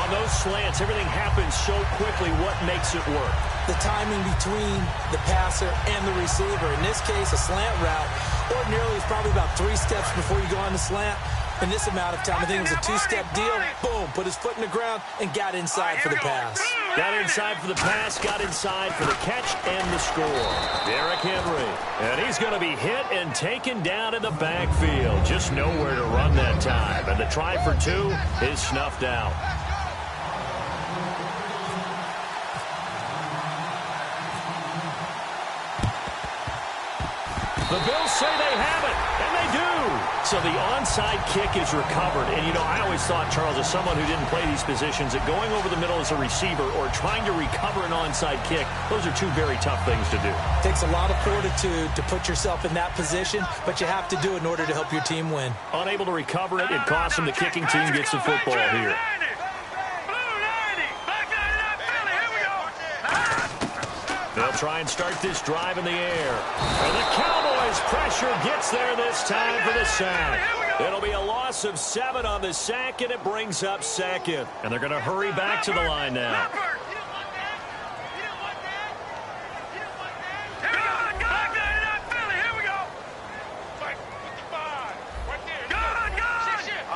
On those slants, everything happens so quickly. What makes it work? The timing between the passer and the receiver. In this case, a slant route. Ordinarily, it's probably about 3 steps before you go on the slant. In this amount of time, I think it was a 2-step deal. Boom, put his foot in the ground and got inside for the pass. Got inside for the pass, got inside for the catch and the score. Derrick Henry. And he's going to be hit and taken down in the backfield. Just nowhere to run that time. And the try for 2 is snuffed out. The Bills say they have it, and they do. So the onside kick is recovered. And, you know, I always thought, Charles, as someone who didn't play these positions, that going over the middle as a receiver or trying to recover an onside kick, those are 2 very tough things to do. It takes a lot of fortitude to put yourself in that position, but you have to do it in order to help your team win. Unable to recover it, it costs them. The kicking team gets the football here. They'll try and start this drive in the air. And the Cowboys' pressure gets there this time for the sack. It'll be a loss of 7 on the sack, and it brings up second. And they're going to hurry back to the line now.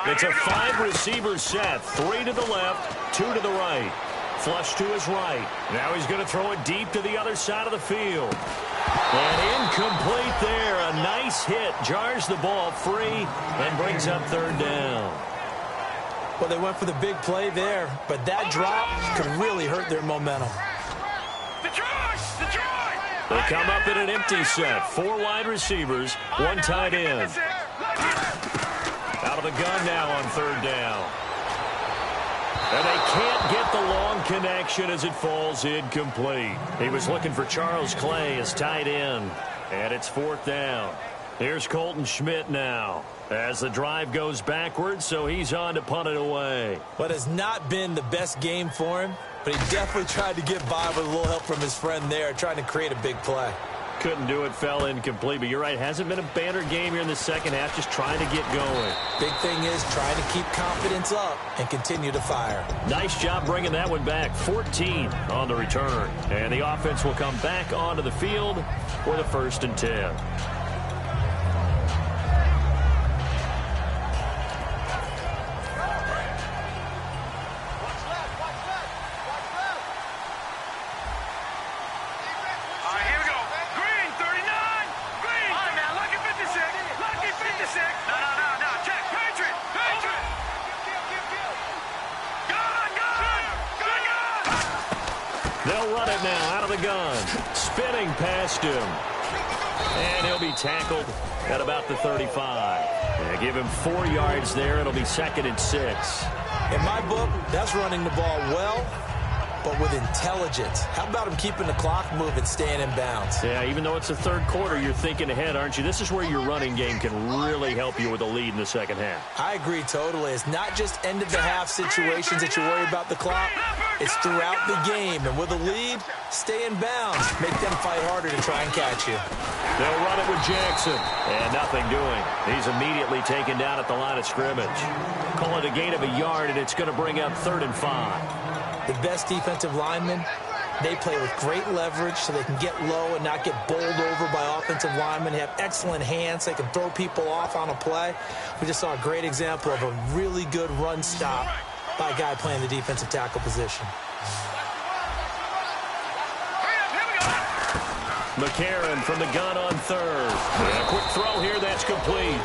It's a 5-receiver set. 3 to the left, 2 to the right. Flush to his right. Now he's going to throw it deep to the other side of the field. And incomplete there. A nice hit. Jars the ball free and brings up 3rd down. Well, they went for the big play there, but that drop could really hurt their momentum. They come up in an empty set. 4 wide receivers, 1 tight end. Out of the gun now on 3rd down. And they can't get the long connection as it falls incomplete. He was looking for Charles Clay as tight end. And it's 4th down. Here's Colton Schmidt now as the drive goes backwards, so he's on to punt it away. But it's not been the best game for him, but he definitely tried to get by with a little help from his friend there, trying to create a big play. Couldn't do it, fell incomplete, but you're right, hasn't been a banner game here in the second half, just trying to get going. Big thing is trying to keep confidence up and continue to fire. Nice job bringing that one back. 14 on the return. And the offense will come back onto the field for the 1st and 10. They'll run it now out of the gun. Spinning past him. And he'll be tackled at about the 35. And give him 4 yards there. It'll be 2nd and 6. In my book, that's running the ball well, but with intelligence. How about him keeping the clock moving, staying in bounds? Yeah, even though it's the 3rd quarter, you're thinking ahead, aren't you? This is where your running game can really help you with a lead in the second half. I agree totally. It's not just end-of-the-half situations that you worry about the clock. It's throughout the game. And with a lead, stay in bounds. Make them fight harder to try and catch you. They'll run it with Jackson. And nothing doing. He's immediately taken down at the line of scrimmage. Call it a gain of a yard, and it's going to bring up 3rd and 5. The best defensive linemen, they play with great leverage so they can get low and not get bowled over by offensive linemen. They have excellent hands. They can throw people off on a play. We just saw a great example of a really good run stop by a guy playing the defensive tackle position. McCarron from the gun on 3rd. And a quick throw here that's complete.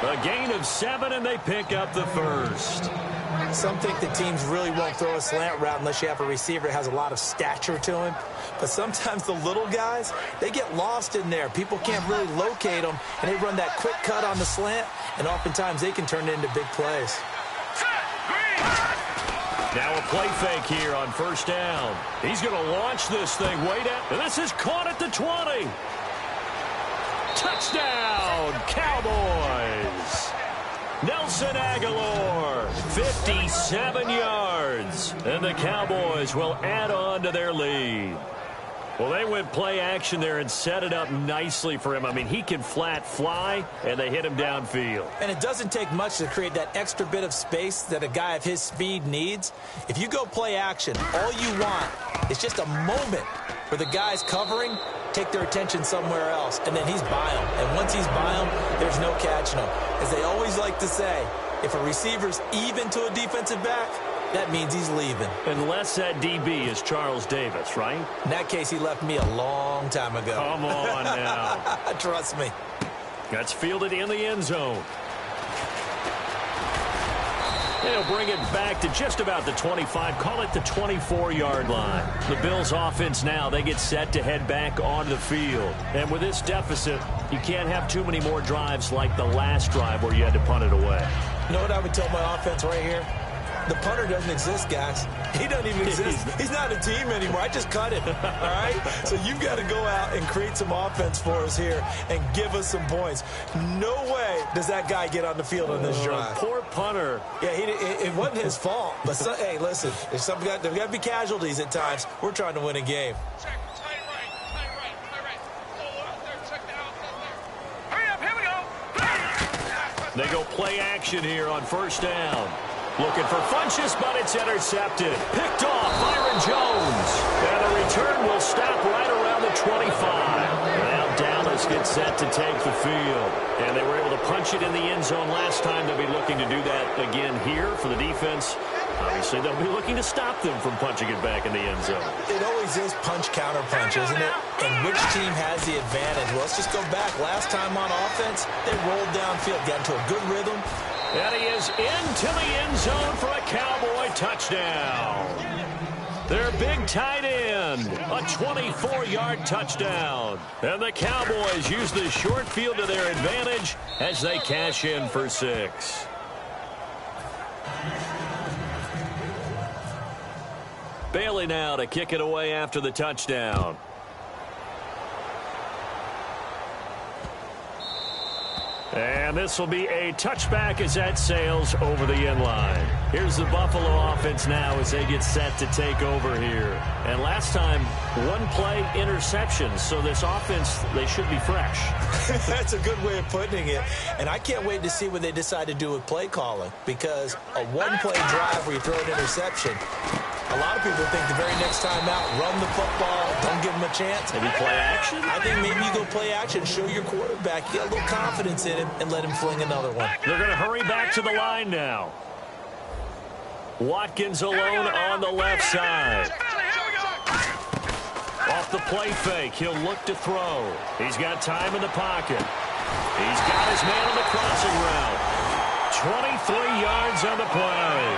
A gain of 7, and they pick up the 1st. Some think the teams really won't throw a slant route unless you have a receiver that has a lot of stature to him. But sometimes the little guys, they get lost in there. People can't really locate them, and they run that quick cut on the slant, and oftentimes they can turn it into big plays. Now a play fake here on 1st down. He's going to launch this thing way down. And this is caught at the 20. Touchdown, Cowboys. Nelson Aguilar, 57 yards. And the Cowboys will add on to their lead. Well, they went play action there and set it up nicely for him. I mean, he can flat fly, and they hit him downfield. And it doesn't take much to create that extra bit of space that a guy of his speed needs. If you go play action, all you want is just a moment where the guys covering take their attention somewhere else, and then he's by him. And once he's by him, there's no catching him. As they always like to say, if a receiver's even to a defensive back, that means he's leaving. Unless that DB is Charles Davis, right? In that case, he left me a long time ago. Come on now. Trust me. That's fielded in the end zone. They'll bring it back to just about the 25. Call it the 24-yard line. The Bills' offense now, they get set to head back onto the field. And with this deficit, you can't have too many more drives like the last drive where you had to punt it away. You know what I would tell my offense right here? The punter doesn't exist, guys. He doesn't even exist. He's not a team anymore. I just cut him, all right? So you've got to go out and create some offense for us here and give us some points. No way does that guy get on the field on this drive. Poor punter. Yeah, it wasn't his fault. But, hey, listen, there's got to be casualties at times. We're trying to win a game. They go play action here on first down. Looking for Funchess, but it's intercepted. Picked off Byron Jones. And the return will stop right around the 25. Now Dallas gets set to take the field. And they were able to punch it in the end zone last time. They'll be looking to do that again here for the defense. Obviously, they'll be looking to stop them from punching it back in the end zone. It always is punch-counter-punch, isn't it? And which team has the advantage? Well, let's just go back. Last time on offense, they rolled downfield, got into a good rhythm. And he is into the end zone for a Cowboy touchdown. Their big tight end, a 24-yard touchdown. And the Cowboys use the short field to their advantage as they cash in for 6. Bailey now to kick it away after the touchdown. And this will be a touchback as that sails over the end line. Here's the Buffalo offense now as they get set to take over here. And last time, one play interception. So this offense, they should be fresh. That's a good way of putting it. And I can't wait to see what they decide to do with play calling. Because a one-play drive where you throw an interception, a lot of people think the very next time out, run the football, don't give him a chance. Maybe play action? I think maybe you go play action, show your quarterback, get a little confidence in him, and let him fling another one. They're going to hurry back to the line now. Watkins alone on the left side. Off the play fake, he'll look to throw. He's got time in the pocket. He's got his man on the crossing route. 23 yards on the play.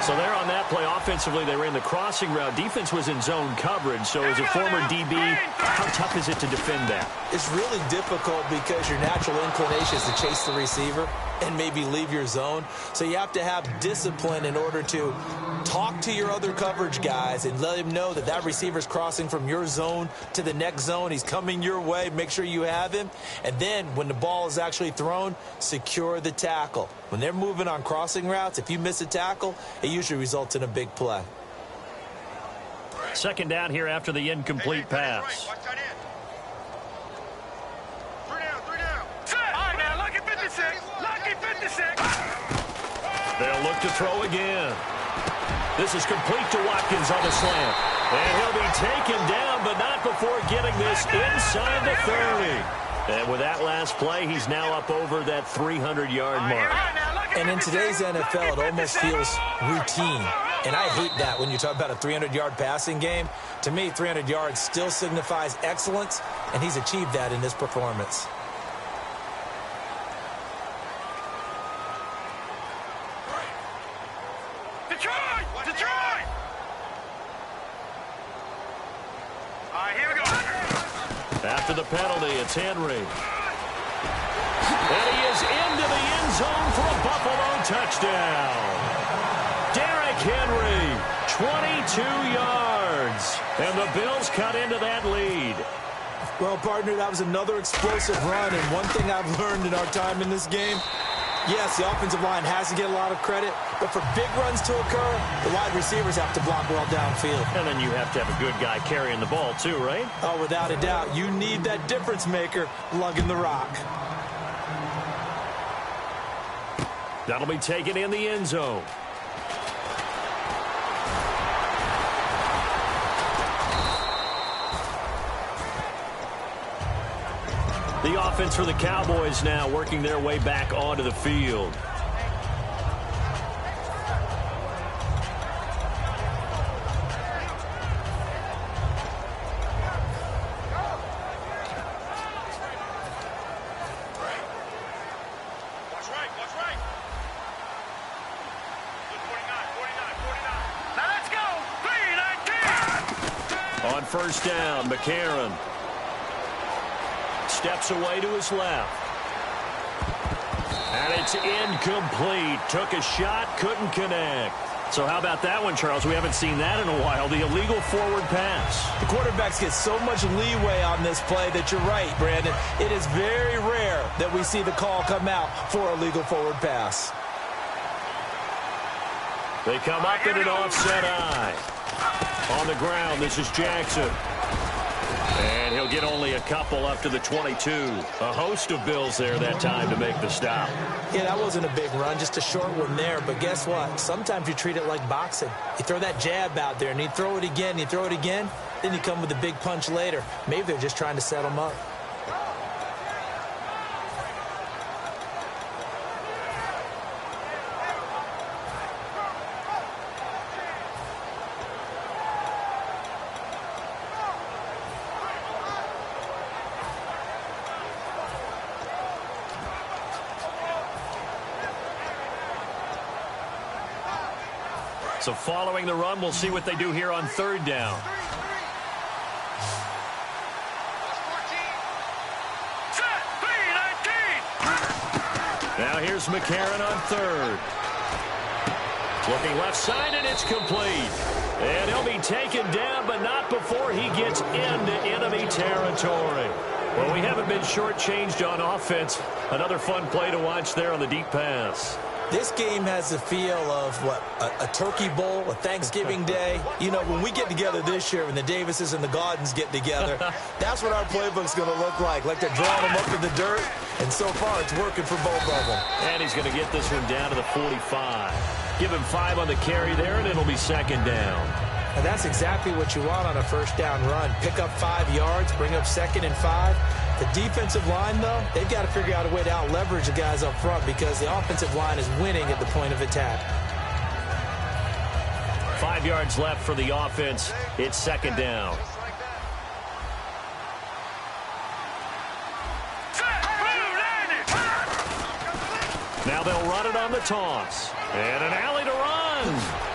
So there on that play, offensively, they ran the crossing route. Defense was in zone coverage. So as a former DB, how tough is it to defend that? It's really difficult because your natural inclination is to chase the receiver and maybe leave your zone. So you have to have discipline in order to talk to your other coverage guys and let him know that that receiver's crossing from your zone to the next zone. He's coming your way. Make sure you have him. And then when the ball is actually thrown, secure the tackle. When they're moving on crossing routes, if you miss a tackle, it usually results in a big play. Second down here after the incomplete pass. They'll look to throw again. This is complete to Watkins on the slant. And he'll be taken down, but not before getting this inside the 30. And with that last play, he's now up over that 300-yard mark. And in today's NFL, it almost feels routine. And I hate that when you talk about a 300-yard passing game. To me, 300 yards still signifies excellence, and he's achieved that in this performance. After the penalty, it's Henry. And he is into the end zone for a Buffalo touchdown. Derrick Henry, 22 yards. And the Bills cut into that lead. Well, partner, that was another explosive run. And one thing I've learned in our time in this game, Yes, the offensive line has to get a lot of credit, but for big runs to occur, the wide receivers have to block well downfield. And then you have to have a good guy carrying the ball too, right? Oh, without a doubt. You need that difference maker lugging the rock. That'll be taken in the end zone. The offense for the Cowboys now working their way back onto the field. On first down, McCarron steps away to his left. And it's incomplete. Took a shot, couldn't connect. So how about that one, Charles? We haven't seen that in a while. The illegal forward pass. The quarterbacks get so much leeway on this play that you're right, Brandon. It is very rare that we see the call come out for a legal forward pass. They come up in an offset eye. On the ground, this is Jackson. And he'll get only a couple up to the 22. A host of Bills there that time to make the stop. Yeah, that wasn't a big run, just a short one there. But guess what? Sometimes you treat it like boxing. You throw that jab out there, and you throw it again, you throw it again, then you come with a big punch later. Maybe they're just trying to set them up. So following the run, we'll see what they do here on third down. Now here's McCarron on third. Looking left side, and it's complete. And he'll be taken down, but not before he gets into enemy territory. Well, we haven't been shortchanged on offense. Another fun play to watch there on the deep pass. This game has the feel of, what, a turkey bowl, a Thanksgiving day. You know, when we get together this year, when the Davises and the Gaudens get together, that's what our playbook's going to look like they're drawing them up in the dirt. And so far, it's working for both of them. And he's going to get this one down to the 45. Give him 5 on the carry there, and it'll be second down. And that's exactly what you want on a first down run. Pick up 5 yards, bring up 2nd and 5. The defensive line, though, they've got to figure out a way to out-leverage the guys up front because the offensive line is winning at the point of attack. 5 yards left for the offense. It's second down. Now they'll run it on the toss. And an alley to run.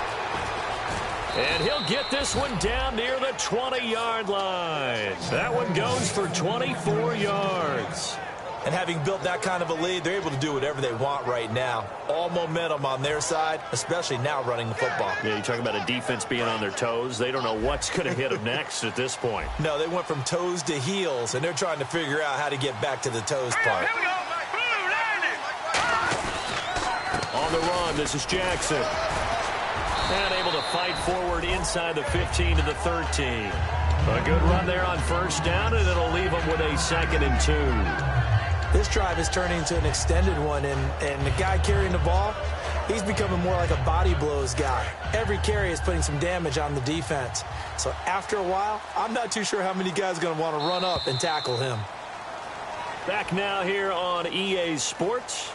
And he'll get this one down near the 20-yard line. That one goes for 24 yards. And having built that kind of a lead, they're able to do whatever they want right now. All momentum on their side, especially now running the football. Yeah, you talk about a defense being on their toes. They don't know what's going to hit them next at this point. No, they went from toes to heels, and they're trying to figure out how to get back to the toes part. Here we go. Blue, landing. On the run, this is Jackson. And able to fight forward inside the 15 to the 13. A good run there on first down, and it'll leave them with a 2nd and 2. This drive is turning into an extended one, and the guy carrying the ball, he's becoming more like a body blows guy. Every carry is putting some damage on the defense. So after a while, I'm not too sure how many guys are going to want to run up and tackle him. Back now here on EA Sports.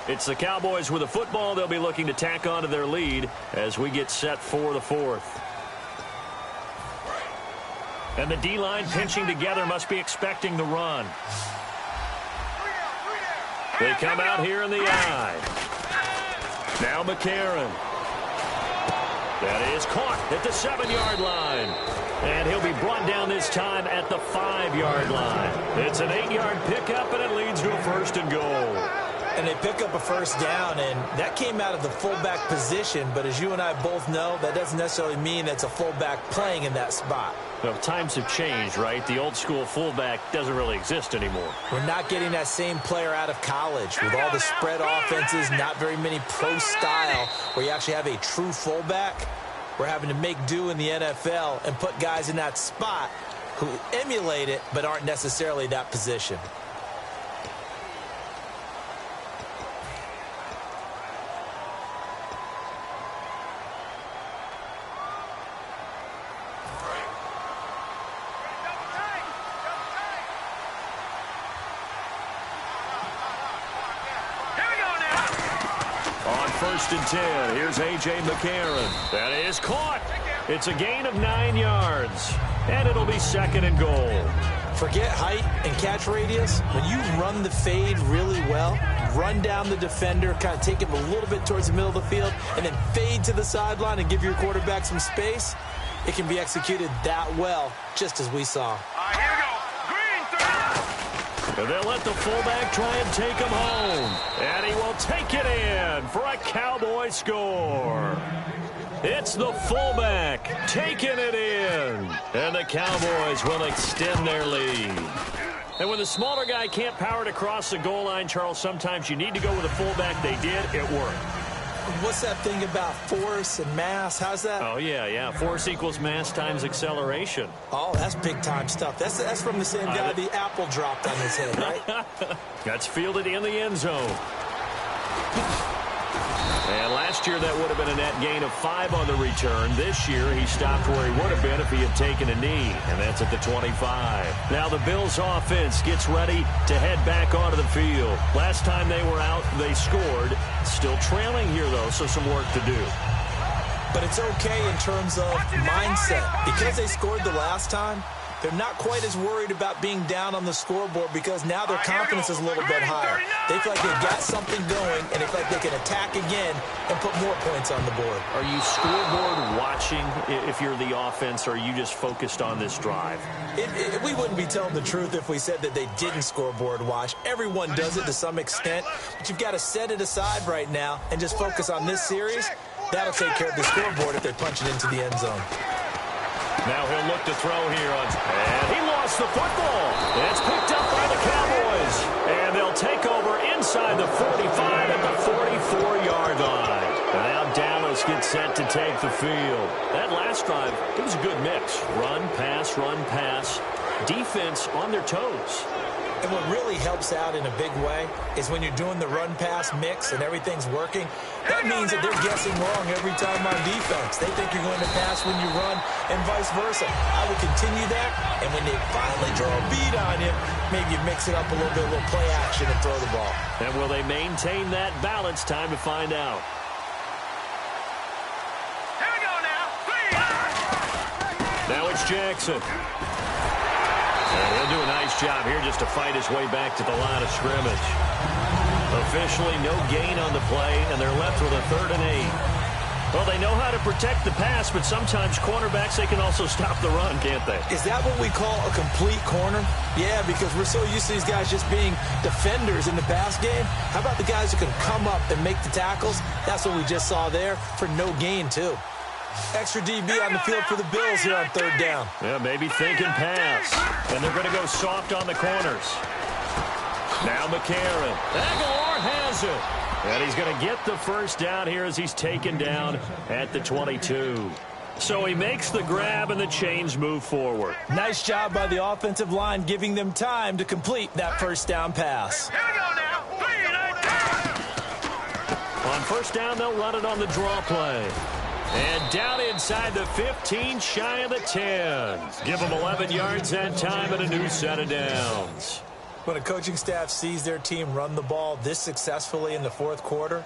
It's the Cowboys with a football. They'll be looking to tack onto their lead as we get set for the 4th. And the D-line pinching together, must be expecting the run. They come out here in the eye. Now McCarron. That is caught at the 7-yard line. And he'll be brought down this time at the 5-yard line. It's an 8-yard pickup, and it leads to a 1st and goal. And they pick up a first down, and that came out of the fullback position. But as you and I both know, that doesn't necessarily mean it's a fullback playing in that spot. Well, times have changed, right? The old school fullback doesn't really exist anymore. We're not getting that same player out of college with all the spread offenses, not very many pro style where you actually have a true fullback. We're having to make do in the NFL and put guys in that spot who emulate it but aren't necessarily that position. First and 10. Here's A.J. McCarron. That is caught. It's a gain of 9 yards. And it'll be second and goal. Forget height and catch radius. When you run the fade really well, run down the defender, kind of take him a little bit towards the middle of the field, and then fade to the sideline and give your quarterback some space, it can be executed that well, just as we saw. Here we go. And they'll let the fullback try and take him home. And he will take it in for a Cowboy score. It's the fullback taking it in. And the Cowboys will extend their lead. And when the smaller guy can't power it across the goal line, Charles, sometimes you need to go with a fullback. They did. It worked. What's that thing about force and mass? How's that? Oh, yeah. Force equals mass times acceleration. Oh, that's big-time stuff. That's from the same guy the apple dropped on his head, right? That's fielded in the end zone. And last year, that would have been a net gain of 5 on the return. This year, he stopped where he would have been if he had taken a knee, and that's at the 25. Now the Bills' offense gets ready to head back onto the field. Last time they were out, they scored. Still trailing here, though, so some work to do. But it's okay in terms of mindset. Because they scored the last time, they're not quite as worried about being down on the scoreboard because now their confidence is a little bit higher. They feel like they've got something going, and they feel like they can attack again and put more points on the board. Are you scoreboard watching if you're the offense, or are you just focused on this drive? We wouldn't be telling the truth if we said that they didn't scoreboard watch. Everyone does it to some extent, but you've got to set it aside right now and just focus on this series. That'll take care of the scoreboard if they punch it into the end zone. Now he'll look to throw here. And he lost the football. It's picked up by the Cowboys. And they'll take over inside the 45 at the 44-yard line. And now Dallas gets set to take the field. That last drive, it was a good mix. Run, pass, defense on their toes. And what really helps out in a big way is when you're doing the run-pass mix and everything's working, that means that they're guessing wrong every time on defense. They think you're going to pass when you run and vice versa. I would continue that, and when they finally draw a beat on you, maybe you mix it up a little bit, a little play action and throw the ball. And will they maintain that balance? Time to find out. Here we go now. Now it's Jackson. And he'll do a nice job here just to fight his way back to the line of scrimmage. Officially no gain on the play, and they're left with a 3rd and 8. Well, they know how to protect the pass, but sometimes cornerbacks, they can also stop the run, can't they? Is that what we call a complete corner? Yeah, because we're so used to these guys just being defenders in the pass game. How about the guys who can come up and make the tackles? That's what we just saw there for no gain, too. Extra DB on the field for the Bills here on 3rd down. Yeah, maybe thinking pass. And they're going to go soft on the corners. Now McCarron. Aguilar has it. And he's going to get the first down here as he's taken down at the 22. So he makes the grab and the chains move forward. Nice job by the offensive line giving them time to complete that first down pass. Here we go now. 3 and 8. On first down, they'll run it on the draw play. And down inside the 15, shy of the 10. Give them 11 yards that time and a new set of downs. When a coaching staff sees their team run the ball this successfully in the 4th quarter,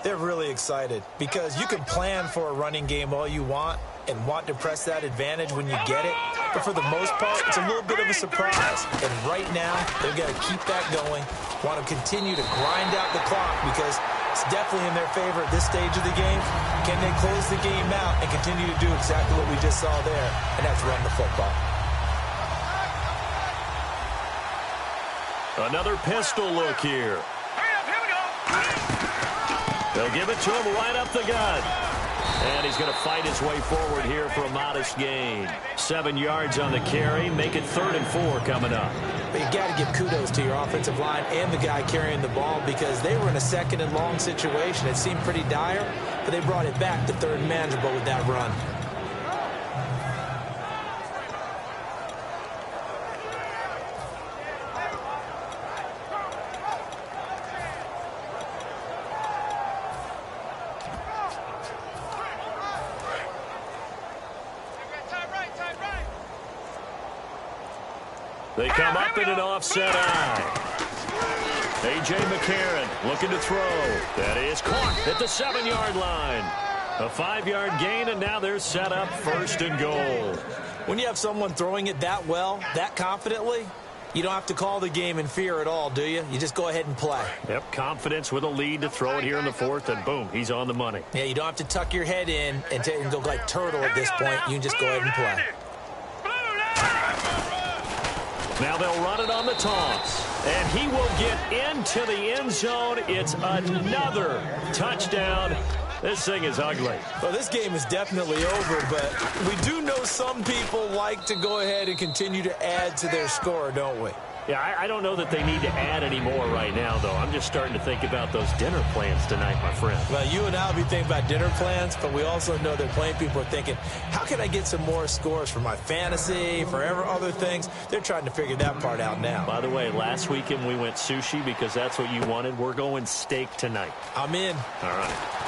they're really excited because you can plan for a running game all you want and want to press that advantage when you get it. But for the most part, it's a little bit of a surprise. And right now, they've got to keep that going, want to continue to grind out the clock because it's definitely in their favor at this stage of the game. Can they close the game out and continue to do exactly what we just saw there, and that's run the football. Another pistol look here. Hurry up, here we go. They'll give it to him right up the gut. And he's going to fight his way forward here for a modest gain. 7 yards on the carry. Make it 3rd and 4 coming up. But you got to give kudos to your offensive line and the guy carrying the ball because they were in a 2nd and long situation. It seemed pretty dire, but they brought it back to 3rd and manageable with that run. They come up in an offset eye. A.J. McCarron looking to throw. That is caught at the 7-yard line. A 5-yard gain, and now they're set up 1st and goal. When you have someone throwing it that well, that confidently, you don't have to call the game in fear at all, do you? You just go ahead and play. Yep, confidence with a lead to throw it here in the 4th, and boom, he's on the money. Yeah, you don't have to tuck your head in and go like turtle at this point. You can just go ahead and play. Now they'll run it on the toss, and he will get into the end zone. It's another touchdown. This thing is ugly. Well, this game is definitely over, but we do know some people like to go ahead and continue to add to their score, don't we? Yeah, I don't know that they need to add any more right now, though. I'm just starting to think about those dinner plans tonight, my friend. Well, you and I will be thinking about dinner plans, but we also know that plenty of people are thinking, how can I get some more scores for my fantasy, for other things? They're trying to figure that part out now. By the way, last weekend we went sushi because that's what you wanted. We're going steak tonight. I'm in. All right.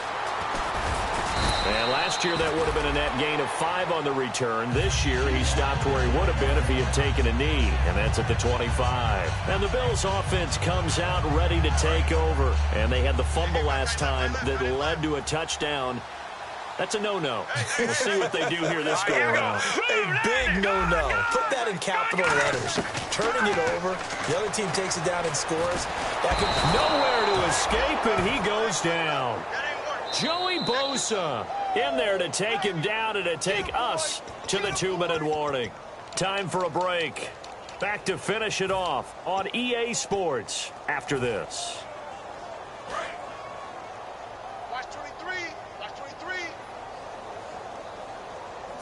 And last year, that would have been a net gain of 5 on the return. This year, he stopped where he would have been if he had taken a knee, and that's at the 25. And the Bills' offense comes out ready to take over. And they had the fumble last time that led to a touchdown. That's a no-no. We'll see what they do here this go-around. A big no-no. Put that in capital letters. Turning it over, the other team takes it down and scores. Nowhere to escape, and he goes down. Joey Bosa in there to take him down and to take us to the 2-minute warning. Time for a break. Back to finish it off on EA Sports after this. Watch 23. Watch 23.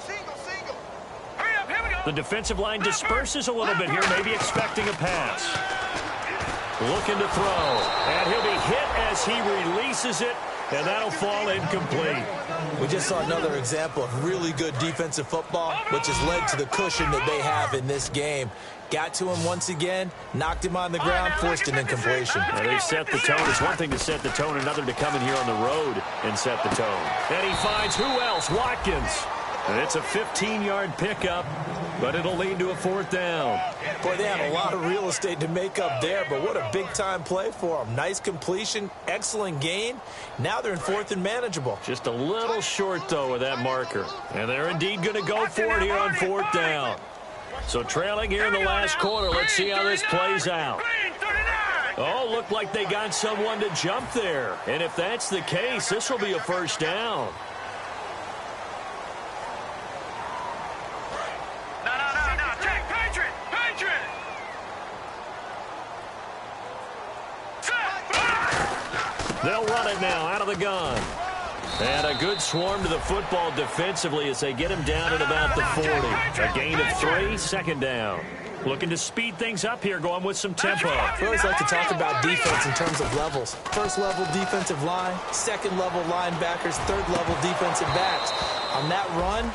Single. Hurry up, here we go. The defensive line disperses a little bit here, maybe expecting a pass. Looking to throw, and he'll be hit as he releases it. And that'll fall incomplete. We just saw another example of really good defensive football, which has led to the cushion that they have in this game. Got to him once again, knocked him on the ground, forced an incompletion. Now they set the tone. It's one thing to set the tone, another to come in here on the road and set the tone. And he finds who else? Watkins. And it's a 15-yard pickup, but it'll lead to a 4th down. Boy, they had a lot of real estate to make up there, but what a big-time play for them. Nice completion, excellent gain. Now they're in 4th and manageable. Just a little short, though, with that marker. And they're indeed going to go for it here on 4th down. So trailing here in the last quarter. Let's see how this plays out. Oh, looked like they got someone to jump there. And if that's the case, this will be a 1st down. They'll run it now out of the gun. And a good swarm to the football defensively as they get him down at about the 40. A gain of 3, 2nd down. Looking to speed things up here, going with some tempo. We always like to talk about defense in terms of levels. 1st level defensive line, 2nd level linebackers, 3rd level defensive backs. On that run,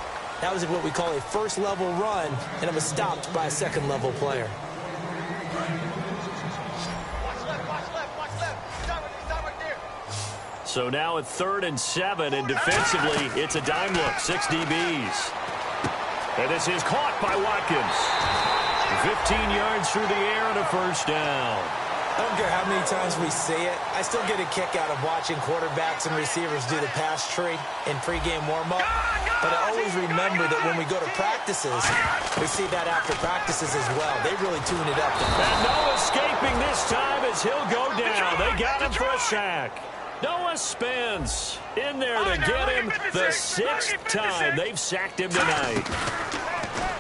that was what we call a 1st level run, and it was stopped by a 2nd level player. So now at 3rd and 7, and defensively, it's a dime look, 6 DBs. And this is caught by Watkins. 15 yards through the air and a 1st down. I don't care how many times we say it. I still get a kick out of watching quarterbacks and receivers do the pass tree in pregame warm-up. But I always remember that when we go to practices, we see that after practices as well. They really tune it up. And no escaping this time as he'll go down. They got him for a sack. Noah Spence in there to get him the 6th time they've sacked him tonight.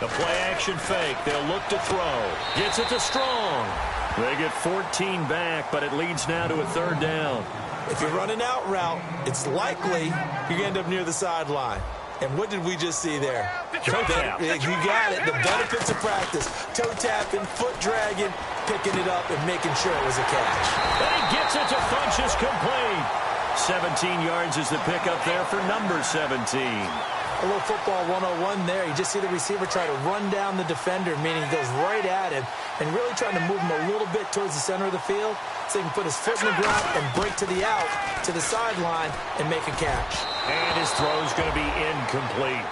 The play-action fake. They'll look to throw. Gets it to Strong. They get 14 back, but it leads now to a third down. If you're running out route, it's likely you end up near the sideline. And what did we just see there? Toe tap. You got it. The benefits of practice. Toe tapping, foot dragging, picking it up, and making sure it was a catch. And he gets it to Funchess, complete. 17 yards is the pickup there for number 17. A little football 101 there. You just see the receiver try to run down the defender, meaning he goes right at him, and really trying to move him a little bit towards the center of the field so he can put his foot in the ground and break to the out, to the sideline, and make a catch. And his throw's going to be incomplete.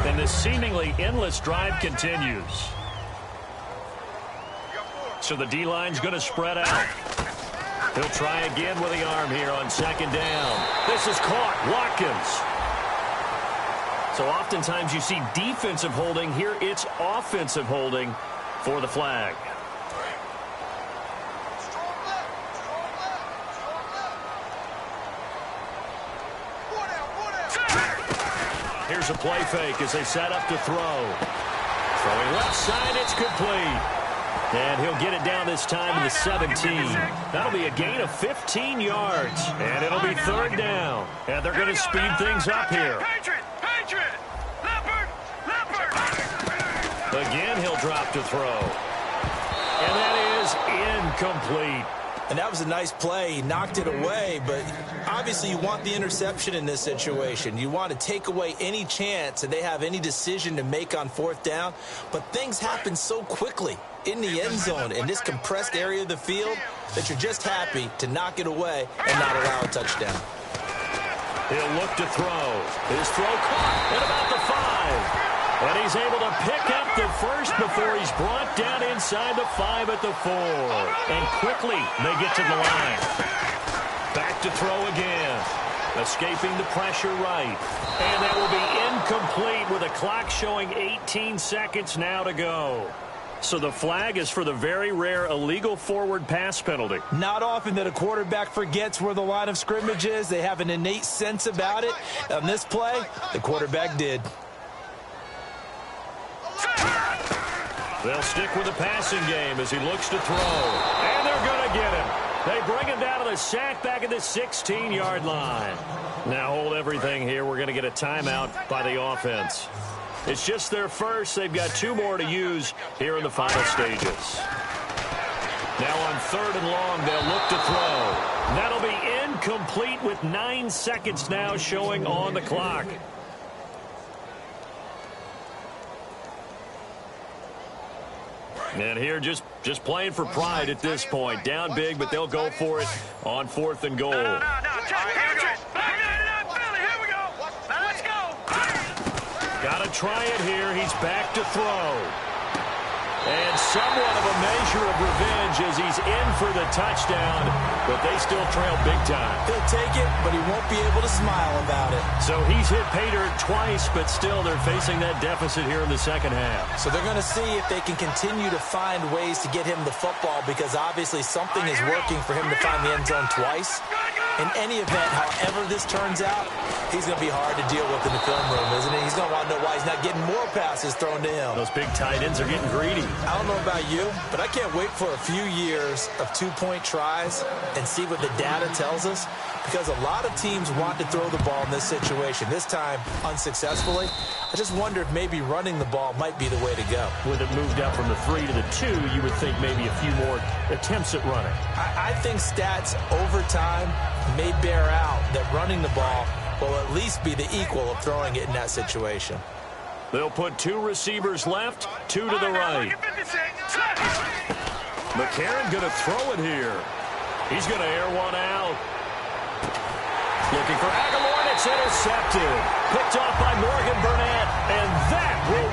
And the seemingly endless drive continues. So the D-line's going to spread out. He'll try again with the arm here on second down. This is caught. Watkins. So oftentimes you see defensive holding. Here it's offensive holding for the flag. Here's a play fake as they set up to throw. Throwing left side, it's complete. And he'll get it down this time to the 17. That'll be a gain of 15 yards. And it'll be third down. And they're going to speed things up here. Again, he'll drop to throw. And that is incomplete. And that was a nice play. He knocked it away, but obviously you want the interception in this situation. You want to take away any chance that they have any decision to make on fourth down. But things happen so quickly in the end zone in this compressed area of the field that you're just happy to knock it away and not allow a touchdown. He'll look to throw. His throw caught at about the 5. And he's able to pick up the first before he's brought down inside the 5 at the 4. And quickly they get to the line. Back to throw again. Escaping the pressure right. And that will be incomplete with a clock showing 18 seconds now to go. So the flag is for the very rare illegal forward pass penalty. Not often that a quarterback forgets where the line of scrimmage is. They have an innate sense about it. On this play, the quarterback did. They'll stick with the passing game as he looks to throw. And they're going to get him. They bring him down to the sack back at the 16-yard line. Now hold everything here. We're going to get a timeout by the offense. It's just their first. They've got 2 more to use here in the final stages. Now on third and long, they'll look to throw. That'll be incomplete with 9 seconds now showing on the clock. And here just playing for pride at this point. Down big, but they'll go for it on fourth and goal. No. Here we go. Now let's go. Got to try it here. He's back to throw. And somewhat of a measure of revenge as he's in for the touchdown, but they still trail big time. He'll take it, but he won't be able to smile about it. So he's hit pay dirt twice, but still they're facing that deficit here in the second half. So they're going to see if they can continue to find ways to get him the football, because obviously something is working for him to find the end zone twice. In any event, however this turns out, he's going to be hard to deal with in the film room, isn't he? He's going to want to know why he's not getting more passes thrown to him. Those big tight ends are getting greedy. I don't know about you, but I can't wait for a few years of 2-point tries and see what the data tells us, because a lot of teams want to throw the ball in this situation. This time, unsuccessfully. I just wonder if maybe running the ball might be the way to go. With it moved up from the 3 to the 2, you would think maybe a few more attempts at running. I think stats over time may bear out that running the ball will at least be the equal of throwing it in that situation. They'll put 2 receivers left, 2 to the right. McCarron going to throw it here. He's going to air one out. Looking for Aguilar, and it's intercepted. Picked off by Morgan Burnett, and that will